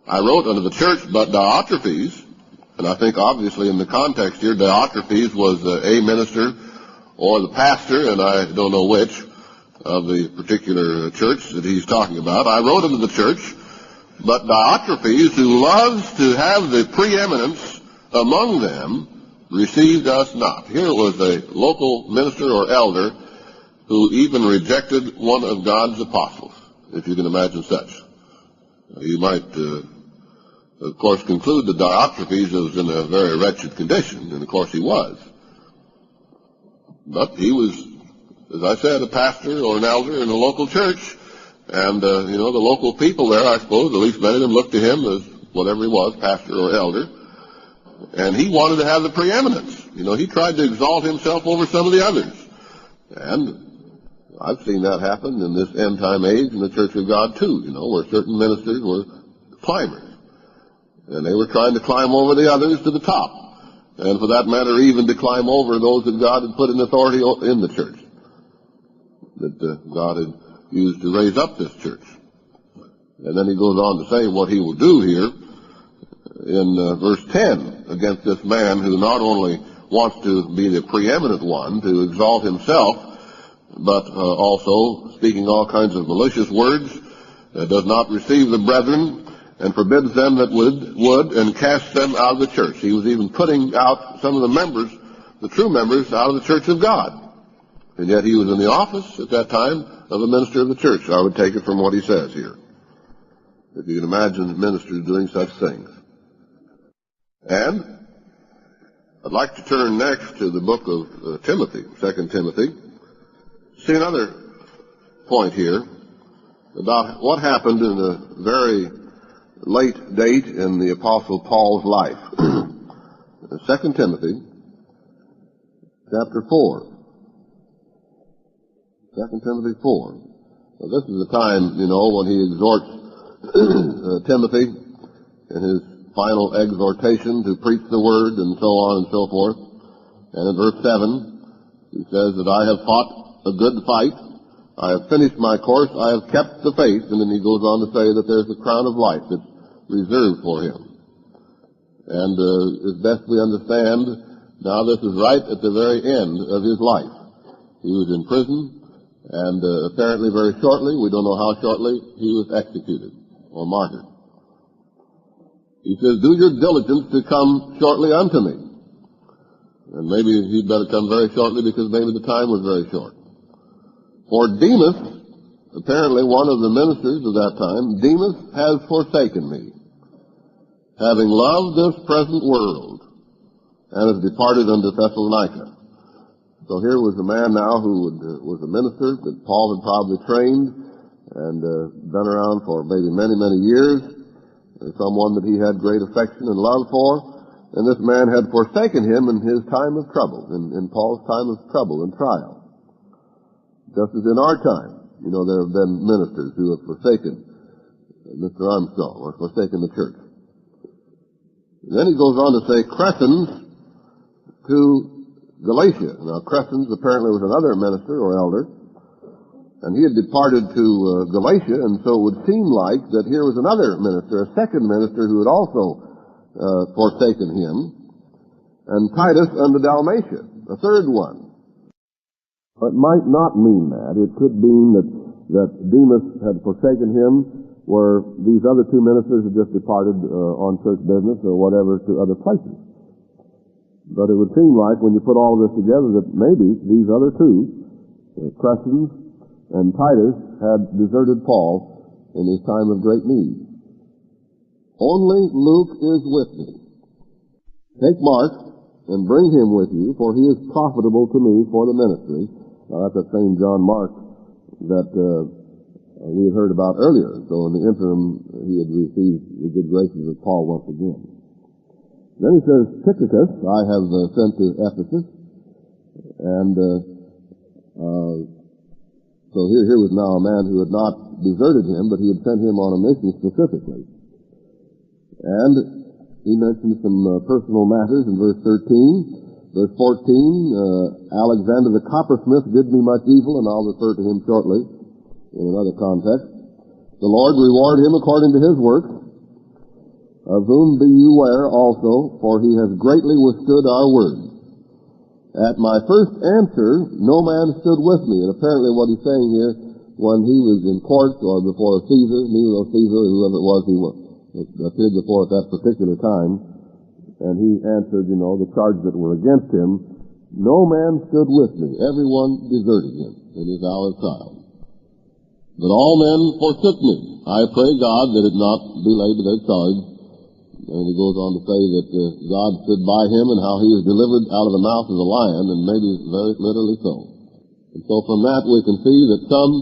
I wrote unto the church, but Diotrephes, and I think obviously in the context here, Diotrephes was a minister or the pastor, and I don't know which, of the particular church that he's talking about. I wrote unto the church, but Diotrephes, who loves to have the preeminence among them, received us not. Here was a local minister or elder who even rejected one of God's apostles, if you can imagine such. You might, of course, conclude that Diotrephes was in a very wretched condition, and of course he was. But he was, as I said, a pastor or an elder in a local church, and, the local people there, I suppose, at least many of them looked to him as whatever he was, pastor or elder, and he wanted to have the preeminence. He tried to exalt himself over some of the others. And I've seen that happen in this end-time age in the Church of God, too, where certain ministers were climbers. And they were trying to climb over the others to the top. And for that matter, even to climb over those that God had put in authority in the church, that God had used to raise up this church. And then he goes on to say what he will do here in verse 10 against this man who not only wants to be the preeminent one, to exalt himself, but also speaking all kinds of malicious words, does not receive the brethren, and forbids them that would, and casts them out of the church. He was even putting out some of the members, the true members, out of the church of God. And yet he was in the office at that time of a minister of the church. I would take it from what he says here. If you can imagine ministers doing such things. And I'd like to turn next to the book of Timothy, 2 Timothy. See another point here about what happened in a very late date in the Apostle Paul's life. 2 Timothy, chapter 4. 2 Timothy 4. Now, this is the time, when he exhorts Timothy in his final exhortation to preach the word and so on and so forth. And in verse 7, he says that I have fought a good fight. I have finished my course. I have kept the faith. And then he goes on to say that there's a crown of life that's reserved for him. And as best we understand, now this is right at the very end of his life. He was in prison, and apparently very shortly, we don't know how shortly, he was executed or martyred. He says, do your diligence to come shortly unto me. And maybe he'd better come very shortly because maybe the time was very short. For Demas, apparently one of the ministers of that time, Demas has forsaken me, having loved this present world, and has departed unto Thessalonica. So here was a man now who was a minister that Paul had probably trained and been around for maybe many, many years, someone that he had great affection and love for, and this man had forsaken him in his time of trouble, in Paul's time of trouble and trial. Just as in our time, you know, there have been ministers who have forsaken Mr. Armstrong or forsaken the church. And then he goes on to say, Crescens to Galatia. Now, Crescens apparently was another minister or elder, and he had departed to Galatia, and so it would seem like that here was another minister, a second minister, who had also forsaken him, and Titus unto Dalmatia, a third one. It might not mean that. It could mean that Demas had forsaken him, where these other two ministers had just departed on church business or whatever to other places. But it would seem like, when you put all this together, that maybe these other two, Crescens and Titus, had deserted Paul in his time of great need. Only Luke is with me. Take Mark and bring him with you, for he is profitable to me for the ministry. Now, that's the same John Mark that we had heard about earlier. So in the interim, he had received the good graces of Paul once again. Then he says, Tychicus I have sent to Ephesus, and so here was now a man who had not deserted him, but he had sent him on a mission specifically. And he mentions some personal matters in verse 13. Verse 14, Alexander the coppersmith did me much evil, and I'll refer to him shortly in another context. The Lord reward him according to his works, of whom be you ware also, for he has greatly withstood our words. At my first answer, no man stood with me. And apparently what he's saying here, when he was in court or before Caesar, Nero, Caesar, whoever it was he appeared before at that particular time, and he answered, you know, the charges that were against him, no man stood with me. Everyone deserted him in his hour of trial. But all men forsook me. I pray God that it not be laid to their charge. And he goes on to say that God stood by him and how he was delivered out of the mouth of the lion, and maybe very literally so. And so from that we can see that some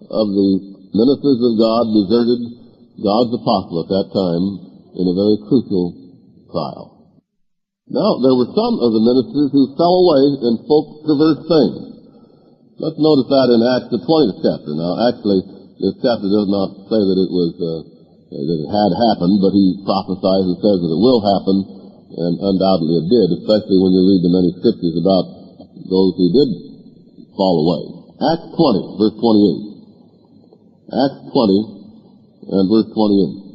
of the ministers of God deserted God's apostle at that time in a very crucial trial. Now, there were some of the ministers who fell away and spoke perverse things. Let's notice that in Acts the 20th chapter. Now, actually, this chapter does not say that it was that it had happened, but he prophesies and says that it will happen, and undoubtedly it did, especially when you read the many scriptures about those who did fall away. Acts 20, verse 28. Acts 20 and verse 28.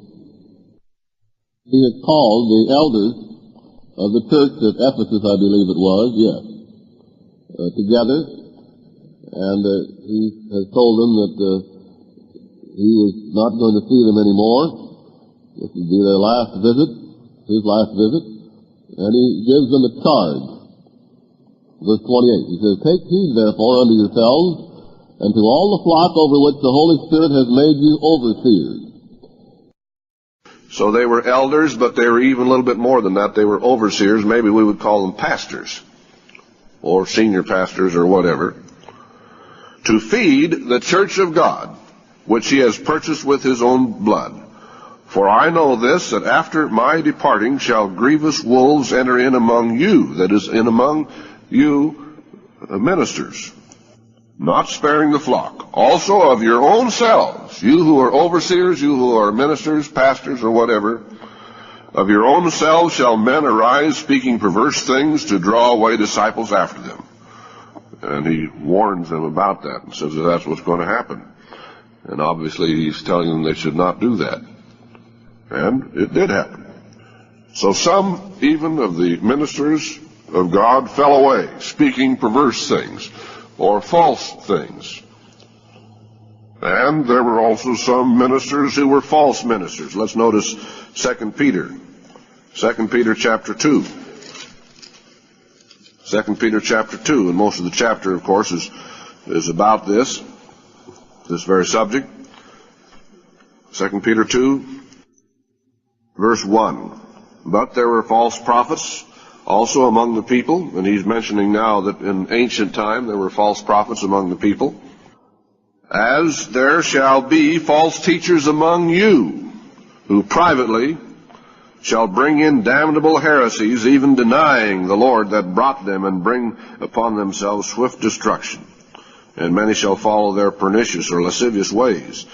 He had called the elders of the church at Ephesus, I believe it was, yes, together, and he has told them that he was not going to see them anymore. This would be their last visit, his last visit, and he gives them a charge. Verse 28, he says, Take heed therefore unto yourselves, and to all the flock over which the Holy Spirit has made you overseers. So they were elders, but they were even a little bit more than that. They were overseers. Maybe we would call them pastors, or senior pastors, or whatever, to feed the church of God, which he has purchased with his own blood. For I know this, that after my departing shall grievous wolves enter in among you, that is, in among you ministers, not sparing the flock. Also of your own selves, you who are overseers, you who are ministers, pastors, or whatever, of your own selves shall men arise, speaking perverse things, to draw away disciples after them. And he warns them about that and says that that's what's going to happen. And obviously he's telling them they should not do that. And it did happen. So some, even of the ministers of God, fell away, speaking perverse things. or false things. And there were also some ministers who were false ministers. Let's notice 2 Peter. 2 Peter chapter 2. 2 Peter chapter 2, and most of the chapter, of course, is about this very subject. 2 Peter 2, verse 1. But there were false prophets also among the people, and he's mentioning now that in ancient time there were false prophets among the people. As there shall be false teachers among you, who privately shall bring in damnable heresies, even denying the Lord that brought them, and bring upon themselves swift destruction. And many shall follow their pernicious or lascivious ways,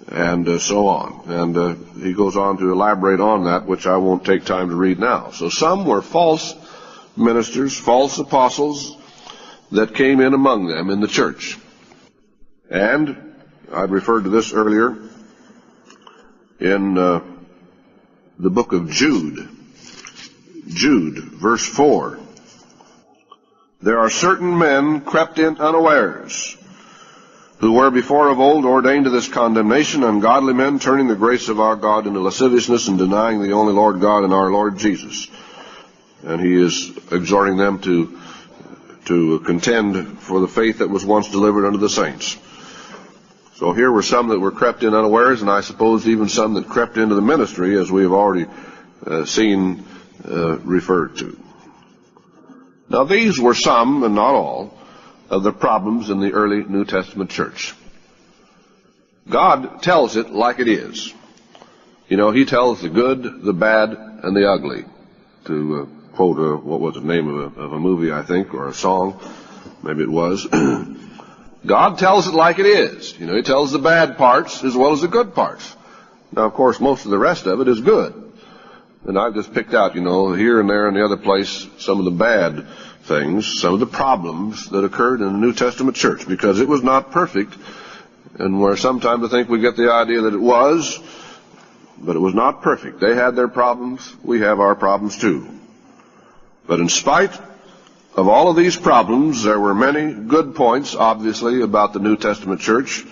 and so on. And he goes on to elaborate on that, which I won't take time to read now. So some were false ministers, false apostles that came in among them in the church. And I referred to this earlier in the book of Jude. Jude, verse 4. There are certain men crept in unawares, who were before of old ordained to this condemnation, ungodly men, turning the grace of our God into lasciviousness, and denying the only Lord God and our Lord Jesus. And he is exhorting them to contend for the faith that was once delivered unto the saints. So here were some that were crept in unawares, and I suppose even some that crept into the ministry, as we have already seen referred to. Now these were some, and not all, of the problems in the early New Testament church. God tells it like it is. You know, he tells the good, the bad, and the ugly. To quote, what was the name of a movie, I think, or a song, maybe it was. God tells it like it is. You know, he tells the bad parts as well as the good parts. Now, of course, most of the rest of it is good. And I've just picked out, you know, here and there and the other place, some of the bad things, some of the problems that occurred in the New Testament church, because it was not perfect, and where sometimes I think we get the idea that it was, but it was not perfect. They had their problems, we have our problems too. But in spite of all of these problems, there were many good points, obviously, about the New Testament church,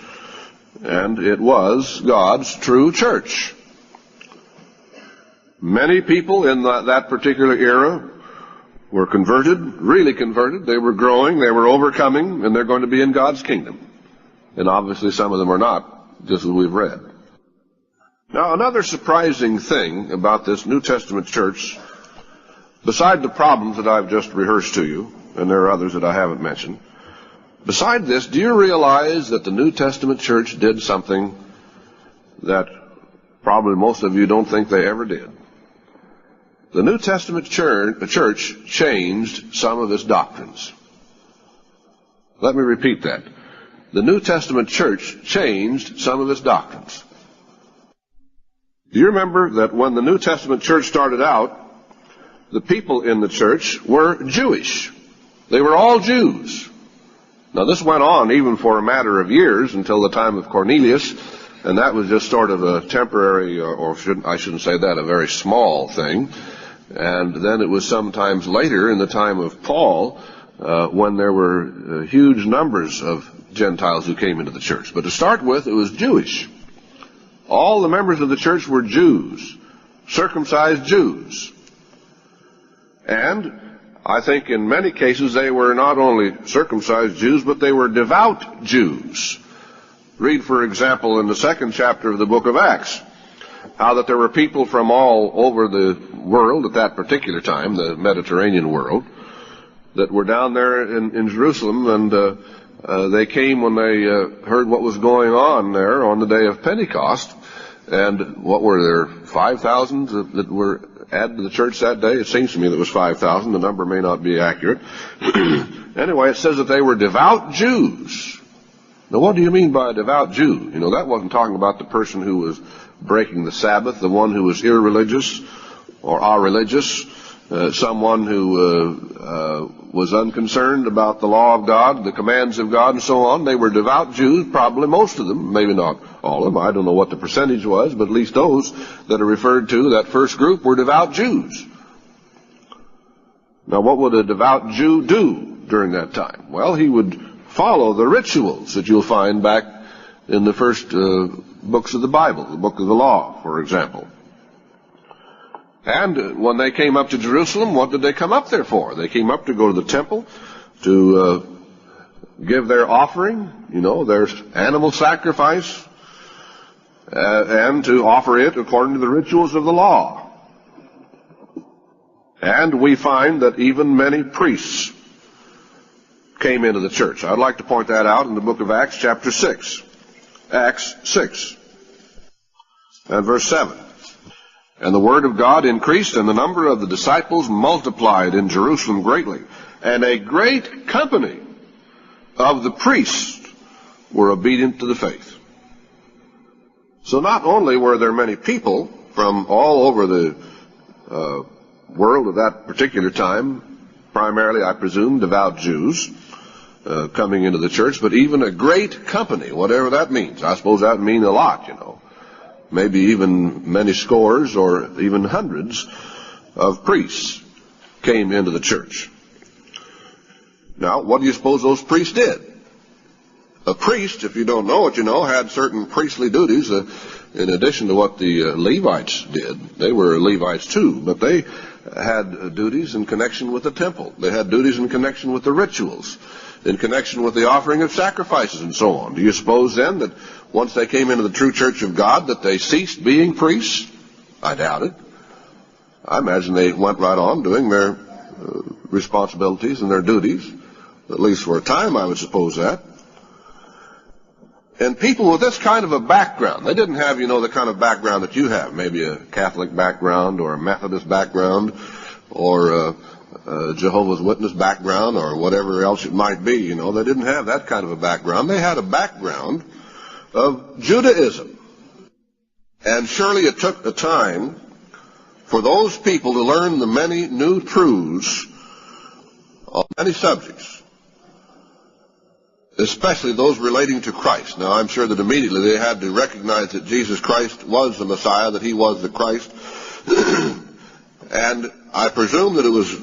and it was God's true church. Many people in that particular era were converted, really converted. They were growing, they were overcoming, and they're going to be in God's kingdom. And obviously some of them are not, just as we've read. Now, another surprising thing about this New Testament church, beside the problems that I've just rehearsed to you, and there are others that I haven't mentioned, beside this, do you realize that the New Testament church did something that probably most of you don't think they ever did? The New Testament church changed some of its doctrines. Let me repeat that. The New Testament church changed some of its doctrines. Do you remember that when the New Testament church started out, the people in the church were Jewish? They were all Jews. Now this went on even for a matter of years until the time of Cornelius, and that was just sort of a temporary, I shouldn't say that, a very small thing. And then it was sometimes later in the time of Paul when there were huge numbers of Gentiles who came into the church. But to start with, it was Jewish. All the members of the church were Jews, circumcised Jews. And I think in many cases they were not only circumcised Jews, but they were devout Jews. Read, for example, in the 2nd chapter of the book of Acts, how that there were people from all over the world at that particular time, the Mediterranean world, that were down there in Jerusalem, and they came when they heard what was going on there on the day of Pentecost. And what were there, 5,000 that were added to the church that day? It seems to me that it was 5,000. The number may not be accurate. Anyway, it says that they were devout Jews. Now, what do you mean by a devout Jew? You know, that wasn't talking about the person who was breaking the Sabbath, the one who was irreligious or irreligious, someone who was unconcerned about the law of God, the commands of God, and so on. They were devout Jews, probably most of them, maybe not all of them. I don't know what the percentage was, but at least those that are referred to, that first group, were devout Jews. Now, what would a devout Jew do during that time? Well, he would follow the rituals that you'll find back in the first books of the Bible, the book of the law, for example. And when they came up to Jerusalem, what did they come up there for? They came up to go to the temple, to give their offering, their animal sacrifice, and to offer it according to the rituals of the law. And we find that even many priests came into the church. I'd like to point that out in the book of Acts, chapter 6. Acts 6 and verse 7. And the word of God increased, and the number of the disciples multiplied in Jerusalem greatly. And a great company of the priests were obedient to the faith. So not only were there many people from all over the world at that particular time, primarily, I presume, devout Jews, coming into the church, but even a great company, whatever that means. I suppose that would mean a lot, Maybe even many scores or even hundreds of priests came into the church. Now, what do you suppose those priests did? A priest, if you don't know it, had certain priestly duties in addition to what the Levites did. They were Levites too, but they had duties in connection with the temple. They had duties in connection with the rituals, in connection with the offering of sacrifices and so on. Do you suppose then that once they came into the true church of God that they ceased being priests? I doubt it. I imagine they went right on doing their responsibilities and their duties, at least for a time, I would suppose that. And people with this kind of a background, they didn't have, the kind of background that you have, maybe a Catholic background or a Methodist background or a Jehovah's Witness background or whatever else it might be, They didn't have that kind of a background. They had a background of Judaism. And surely it took a time for those people to learn the many new truths on many subjects, especially those relating to Christ. Now, I'm sure that immediately they had to recognize that Jesus Christ was the Messiah, that he was the Christ. And I presume that it was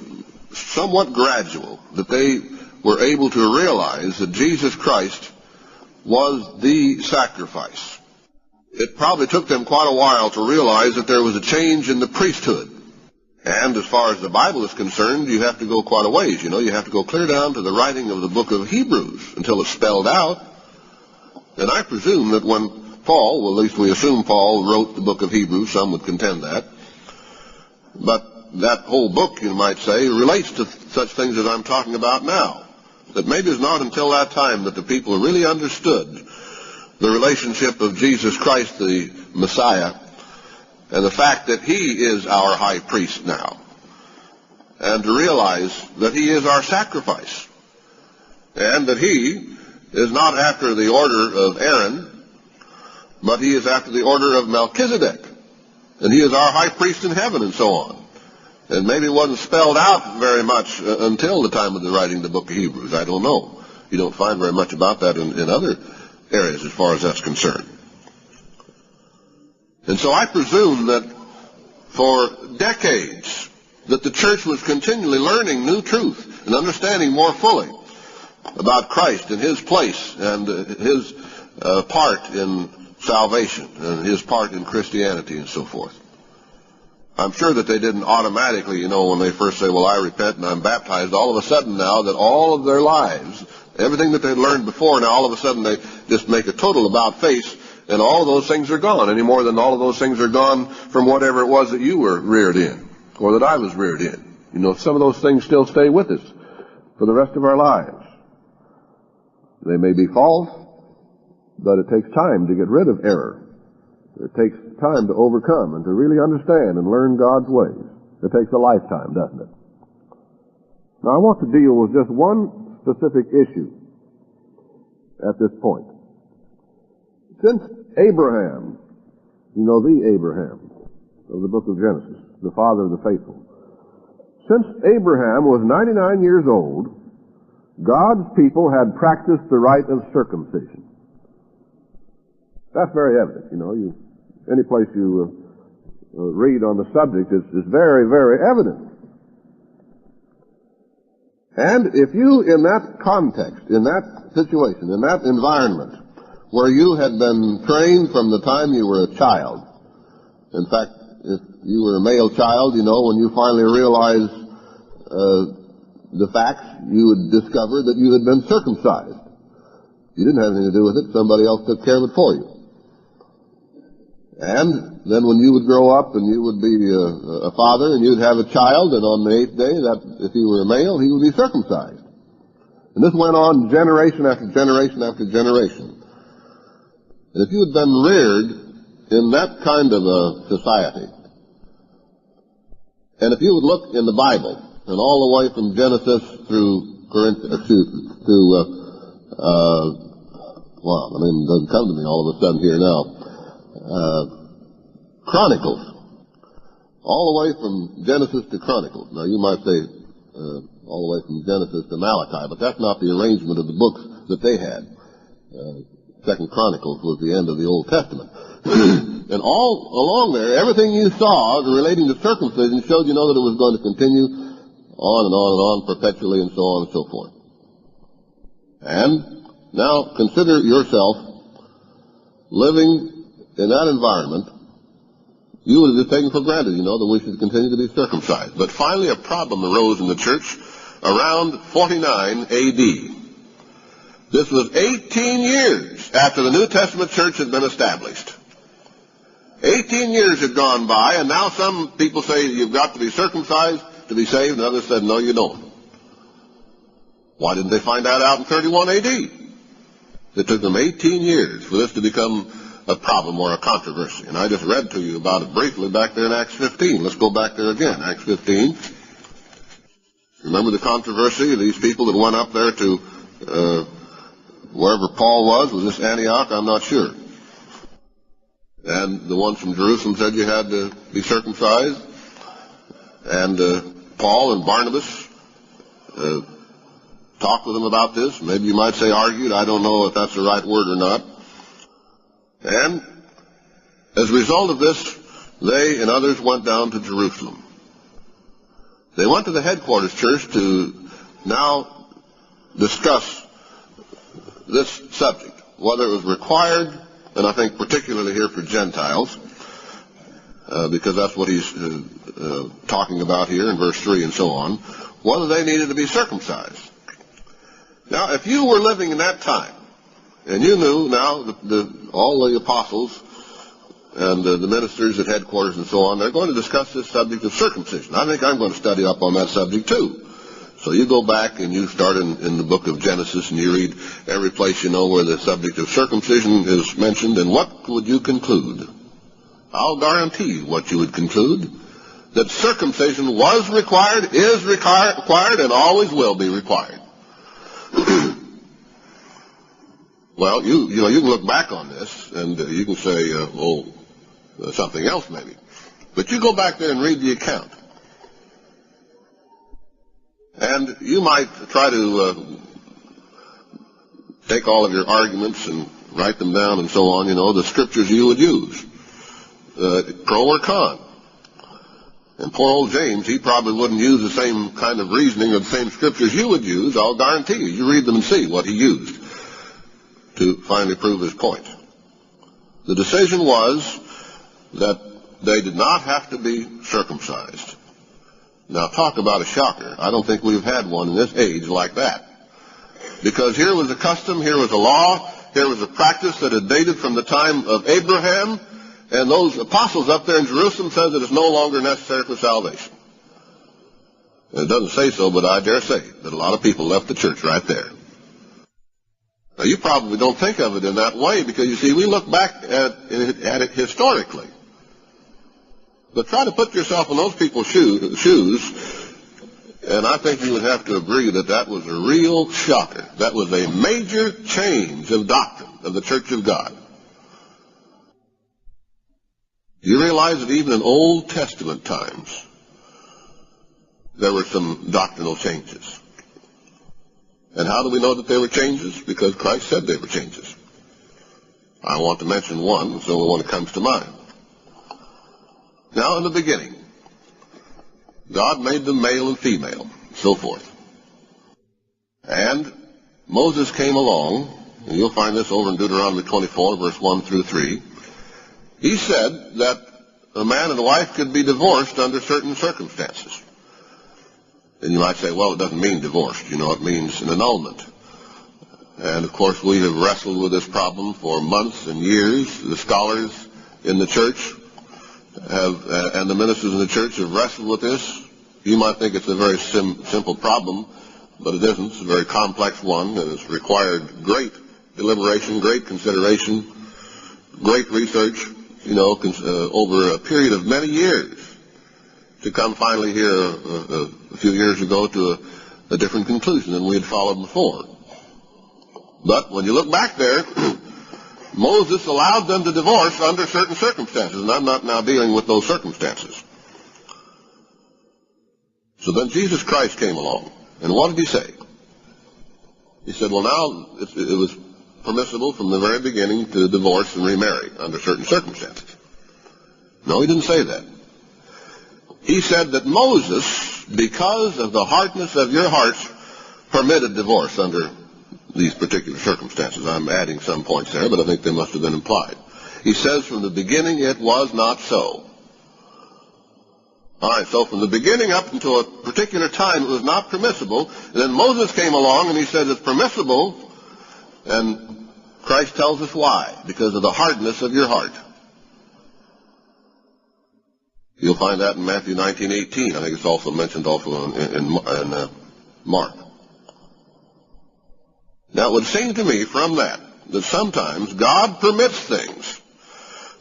somewhat gradual that they were able to realize that Jesus Christ was the sacrifice. It probably took them quite a while to realize that there was a change in the priesthood. And as far as the Bible is concerned, you have to go quite a ways. You have to go clear down to the writing of the book of Hebrews until it's spelled out. And I presume that when Paul, well, at least we assume Paul wrote the book of Hebrews, some would contend that, but that whole book, you might say, relates to such things as I'm talking about now. That maybe it's not until that time that the people really understood the relationship of Jesus Christ, the Messiah, and the fact that he is our high priest now, and to realize that he is our sacrifice, and that he is not after the order of Aaron, but he is after the order of Melchizedek, and he is our high priest in heaven, and so on. And maybe it wasn't spelled out very much until the time of the writing of the book of Hebrews. I don't know. You don't find very much about that in other areas as far as that's concerned. And so I presume that for decades that the church was continually learning new truth and understanding more fully about Christ and his place and his part in salvation and his part in Christianity and so forth. I'm sure that they didn't automatically, when they first say, well, I repent and I'm baptized, all of a sudden now that all of their lives, everything that they'd learned before, now all of a sudden they just make a total about-face, and all of those things are gone, any more than all of those things are gone from whatever it was that you were reared in, or that I was reared in. Some of those things still stay with us for the rest of our lives. They may be false, but it takes time to get rid of error. It takes time to overcome and to really understand and learn God's ways. It takes a lifetime, doesn't it? Now, I want to deal with just one specific issue at this point. Since Abraham, the Abraham of the book of Genesis, the father of the faithful, since Abraham was 99 years old, God's people had practiced the rite of circumcision. That's very evident. Any place you read on the subject is very, very evident. And if you, in that context, in that situation, in that environment, where you had been trained from the time you were a child, in fact, if you were a male child, you know, when you finally realized the facts, you would discover that you had been circumcised. You didn't have anything to do with it. Somebody else took care of it for you. And then when you would grow up and you would be a father and you'd have a child, and on the 8th day, that if he were a male, he would be circumcised. And this went on generation after generation after generation. And if you had been reared in that kind of a society, and if you would look in the Bible, and all the way from Genesis through it doesn't come to me all of a sudden here now. Chronicles. All the way from Genesis to Chronicles. Now you might say all the way from Genesis to Malachi, but that's not the arrangement of the books that they had. Second Chronicles was the end of the Old Testament. And all along there, everything you saw relating to circumcision showed you know that it was going to continue on and on and on perpetually and so on and so forth. And now consider yourself living in that environment. You would have been taken for granted, you know, that we should continue to be circumcised. But finally a problem arose in the church around 49 A.D. This was 18 years after the New Testament church had been established. 18 years had gone by, and now some people say you've got to be circumcised to be saved, and others said, no, you don't. Why didn't they find that out in 31 A.D.? It took them 18 years for this to become a problem or a controversy. And I just read to you about it briefly back there in Acts 15. Let's go back there again, Acts 15. Remember the controversy of these people that went up there to wherever Paul was this Antioch? I'm not sure. And the ones from Jerusalem said you had to be circumcised. And Paul and Barnabas talked with them about this. Maybe you might say argued. I don't know if that's the right word or not. And as a result of this, they and others went down to Jerusalem. They went to the headquarters church to now discuss this subject, whether it was required, and I think particularly here for Gentiles, because that's what he's talking about here in verse 3 and so on, whether they needed to be circumcised. Now, if you were living in that time, and you knew now all the apostles and the ministers at headquarters and so on, they're going to discuss this subject of circumcision. I think I'm going to study up on that subject too. So you go back and you start in the book of Genesis and you read every place you know where the subject of circumcision is mentioned, and what would you conclude? I'll guarantee you what you would conclude. That circumcision was required, is required, and always will be required. Well, you can look back on this and you can say, something else maybe. But you go back there and read the account. And you might try to take all of your arguments and write them down and so on, the scriptures you would use, pro or con. And poor old James, he probably wouldn't use the same kind of reasoning or the same scriptures you would use, I'll guarantee you. You read them and see what he used to finally prove his point. The decision was that they did not have to be circumcised. Now, talk about a shocker. I don't think we've had one in this age like that. Because here was a custom, here was a law, here was a practice that had dated from the time of Abraham, and those apostles up there in Jerusalem said that it's no longer necessary for salvation. And it doesn't say so, but I dare say that a lot of people left the church right there. Now, you probably don't think of it in that way because, you see, we look back at it historically. But try to put yourself in those people's shoes, and I think you would have to agree that that was a real shocker. That was a major change of doctrine of the Church of God. You realize that even in Old Testament times, there were some doctrinal changes. And how do we know that they were changes? Because Christ said they were changes. I want to mention one, it's the only one that comes to mind. Now, in the beginning, God made them male and female, so forth. And Moses came along, and you'll find this over in Deuteronomy 24, verse 1 through 3. He said that a man and a wife could be divorced under certain circumstances. And you might say, well, it doesn't mean divorced. You know, it means an annulment. And, of course, we have wrestled with this problem for months and years. The scholars in the church and the ministers in the church have wrestled with this. You might think it's a very simple problem, but it isn't. It's a very complex one, and it's required great deliberation, great consideration, great research, over a period of many years to come finally here a few years ago to a different conclusion than we had followed before. But when you look back there, Moses allowed them to divorce under certain circumstances, and I'm not now dealing with those circumstances. So then Jesus Christ came along, and what did he say? He said, well, now it was permissible from the very beginning to divorce and remarry under certain circumstances. No, he didn't say that. He said that Moses, because of the hardness of your hearts, permitted divorce under these particular circumstances. I'm adding some points there, but I think they must have been implied. He says from the beginning it was not so. All right, so from the beginning up until a particular time it was not permissible. And then Moses came along and he said it's permissible, and Christ tells us why. Because of the hardness of your heart. You'll find that in Matthew 19:18. I think it's also mentioned also in Mark. Now, it would seem to me from that sometimes God permits things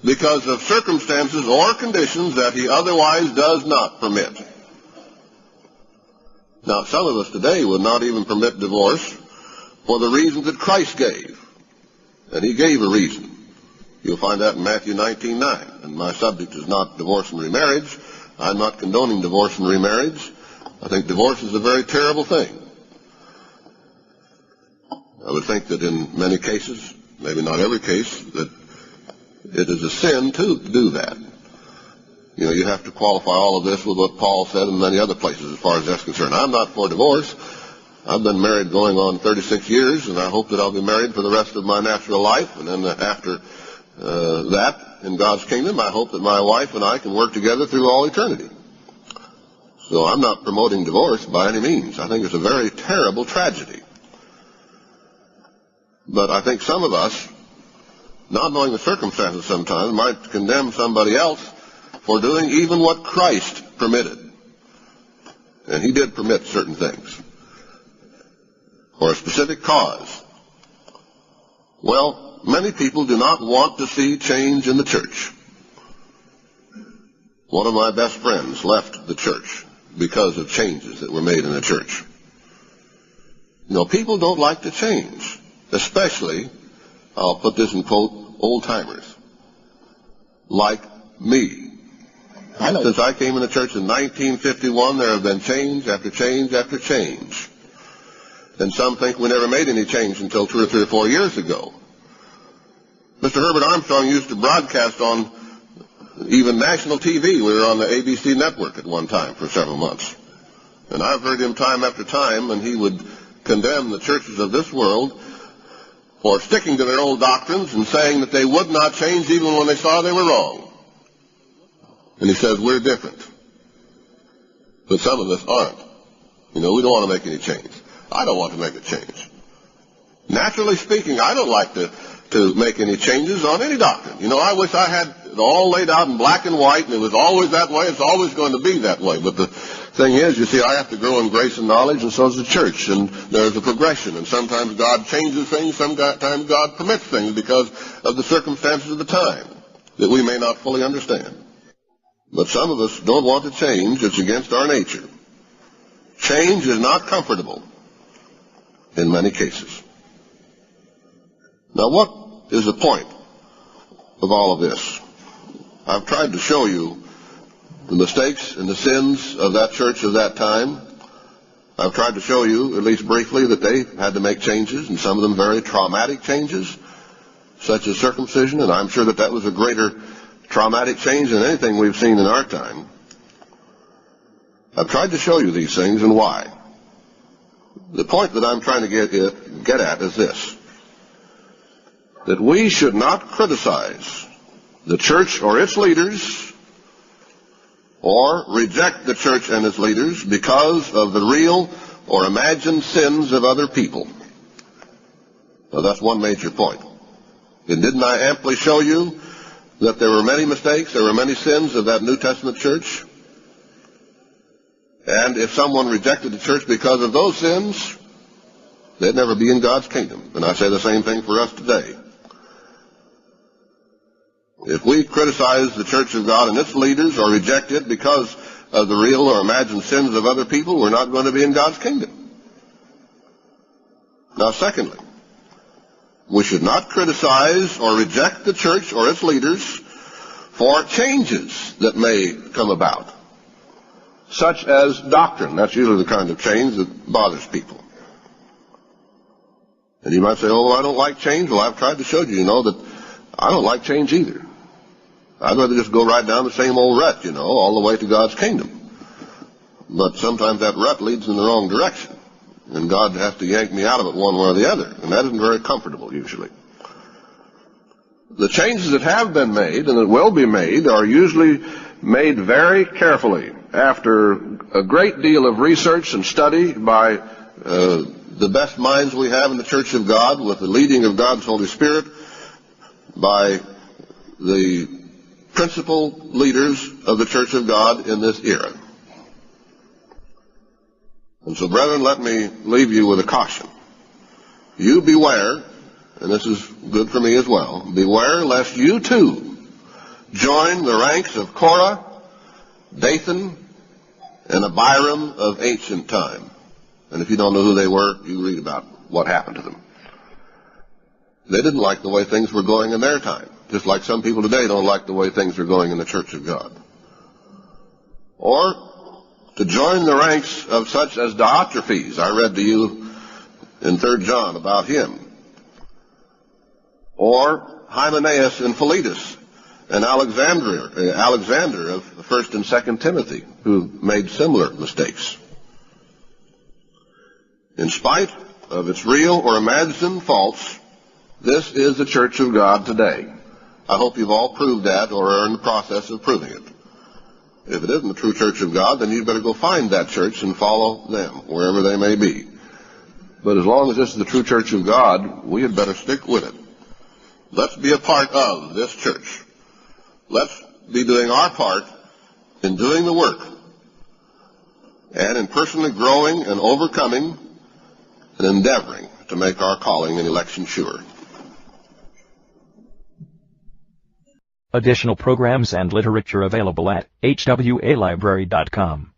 because of circumstances or conditions that he otherwise does not permit. Now, some of us today would not even permit divorce for the reasons that Christ gave. And he gave a reason. You'll find that in Matthew 19:9. And my subject is not divorce and remarriage. I'm not condoning divorce and remarriage. I think divorce is a very terrible thing. I would think that in many cases, maybe not every case, that it is a sin to do that. You have to qualify all of this with what Paul said in many other places as far as that's concerned. I'm not for divorce. I've been married going on 36 years, and I hope that I'll be married for the rest of my natural life. And then after that, in God's kingdom, I hope that my wife and I can work together through all eternity. So I'm not promoting divorce by any means. I think it's a very terrible tragedy. But I think some of us, not knowing the circumstances sometimes, might condemn somebody else for doing even what Christ permitted. And he did permit certain things for a specific cause. Well, many people do not want to see change in the church. One of my best friends left the church because of changes that were made in the church. People don't like to change. Especially, I'll put this in quote, old-timers. Like me. Since I came in the church in 1951, there have been change after change after change. And some think we never made any change until 2 or 3 or 4 years ago. Mr. Herbert Armstrong used to broadcast on even national TV. We were on the ABC network at one time for several months. And I've heard him time after time, and he would condemn the churches of this world for sticking to their old doctrines and saying that they would not change even when they saw they were wrong. And he says, we're different. But some of us aren't. We don't want to make any change. I don't want to make a change. Naturally speaking, I don't like to make any changes on any doctrine. I wish I had it all laid out in black and white, and it was always that way. It's always going to be that way. But the thing is, you see, I have to grow in grace and knowledge, and so does the church. And there's a progression. And sometimes God changes things. Sometimes God permits things because of the circumstances of the time that we may not fully understand. But some of us don't want to change. It's against our nature. Change is not comfortable in many cases. Now, what is the point of all of this? I've tried to show you the mistakes and the sins of that church of that time. I've tried to show you, at least briefly, that they had to make changes, and some of them very traumatic changes, such as circumcision, and I'm sure that was a greater traumatic change than anything we've seen in our time. I've tried to show you these things and why. The point that I'm trying to get at is this: that we should not criticize the church or its leaders, or reject the church and its leaders because of the real or imagined sins of other people. Now, that's one major point. And didn't I amply show you that there were many mistakes, there were many sins of that New Testament church? And if someone rejected the church because of those sins, they'd never be in God's kingdom. And I say the same thing for us today. If we criticize the church of God and its leaders or reject it because of the real or imagined sins of other people, we're not going to be in God's kingdom. Now, secondly, we should not criticize or reject the church or its leaders for changes that may come about, such as doctrine. That's usually the kind of change that bothers people. And you might say, oh, I don't like change. Well, I've tried to show you, that I don't like change either. I'd rather just go right down the same old rut, all the way to God's kingdom. But sometimes that rut leads in the wrong direction, and God has to yank me out of it one way or the other, and that isn't very comfortable usually. The changes that have been made and that will be made are usually made very carefully after a great deal of research and study by the best minds we have in the Church of God, with the leading of God's Holy Spirit, by the principal leaders of the Church of God in this era. And so, brethren, let me leave you with a caution. You beware, and this is good for me as well, beware lest you too join the ranks of Korah, Dathan, and Abiram of ancient time. And if you don't know who they were, you read about what happened to them. They didn't like the way things were going in their time, just like some people today don't like the way things are going in the Church of God. Or to join the ranks of such as Diotrephes. I read to you in 3 John about him. Or Hymenaeus and Philetus and Alexander of 1 and 2 Timothy, who made similar mistakes. In spite of its real or imagined faults, this is the Church of God today. I hope you've all proved that or are in the process of proving it. If it isn't the true Church of God, then you'd better go find that church and follow them, wherever they may be. But as long as this is the true Church of God, we had better stick with it. Let's be a part of this church. Let's be doing our part in doing the work and in personally growing and overcoming and endeavoring to make our calling and election sure. Additional programs and literature available at hwalibrary.com.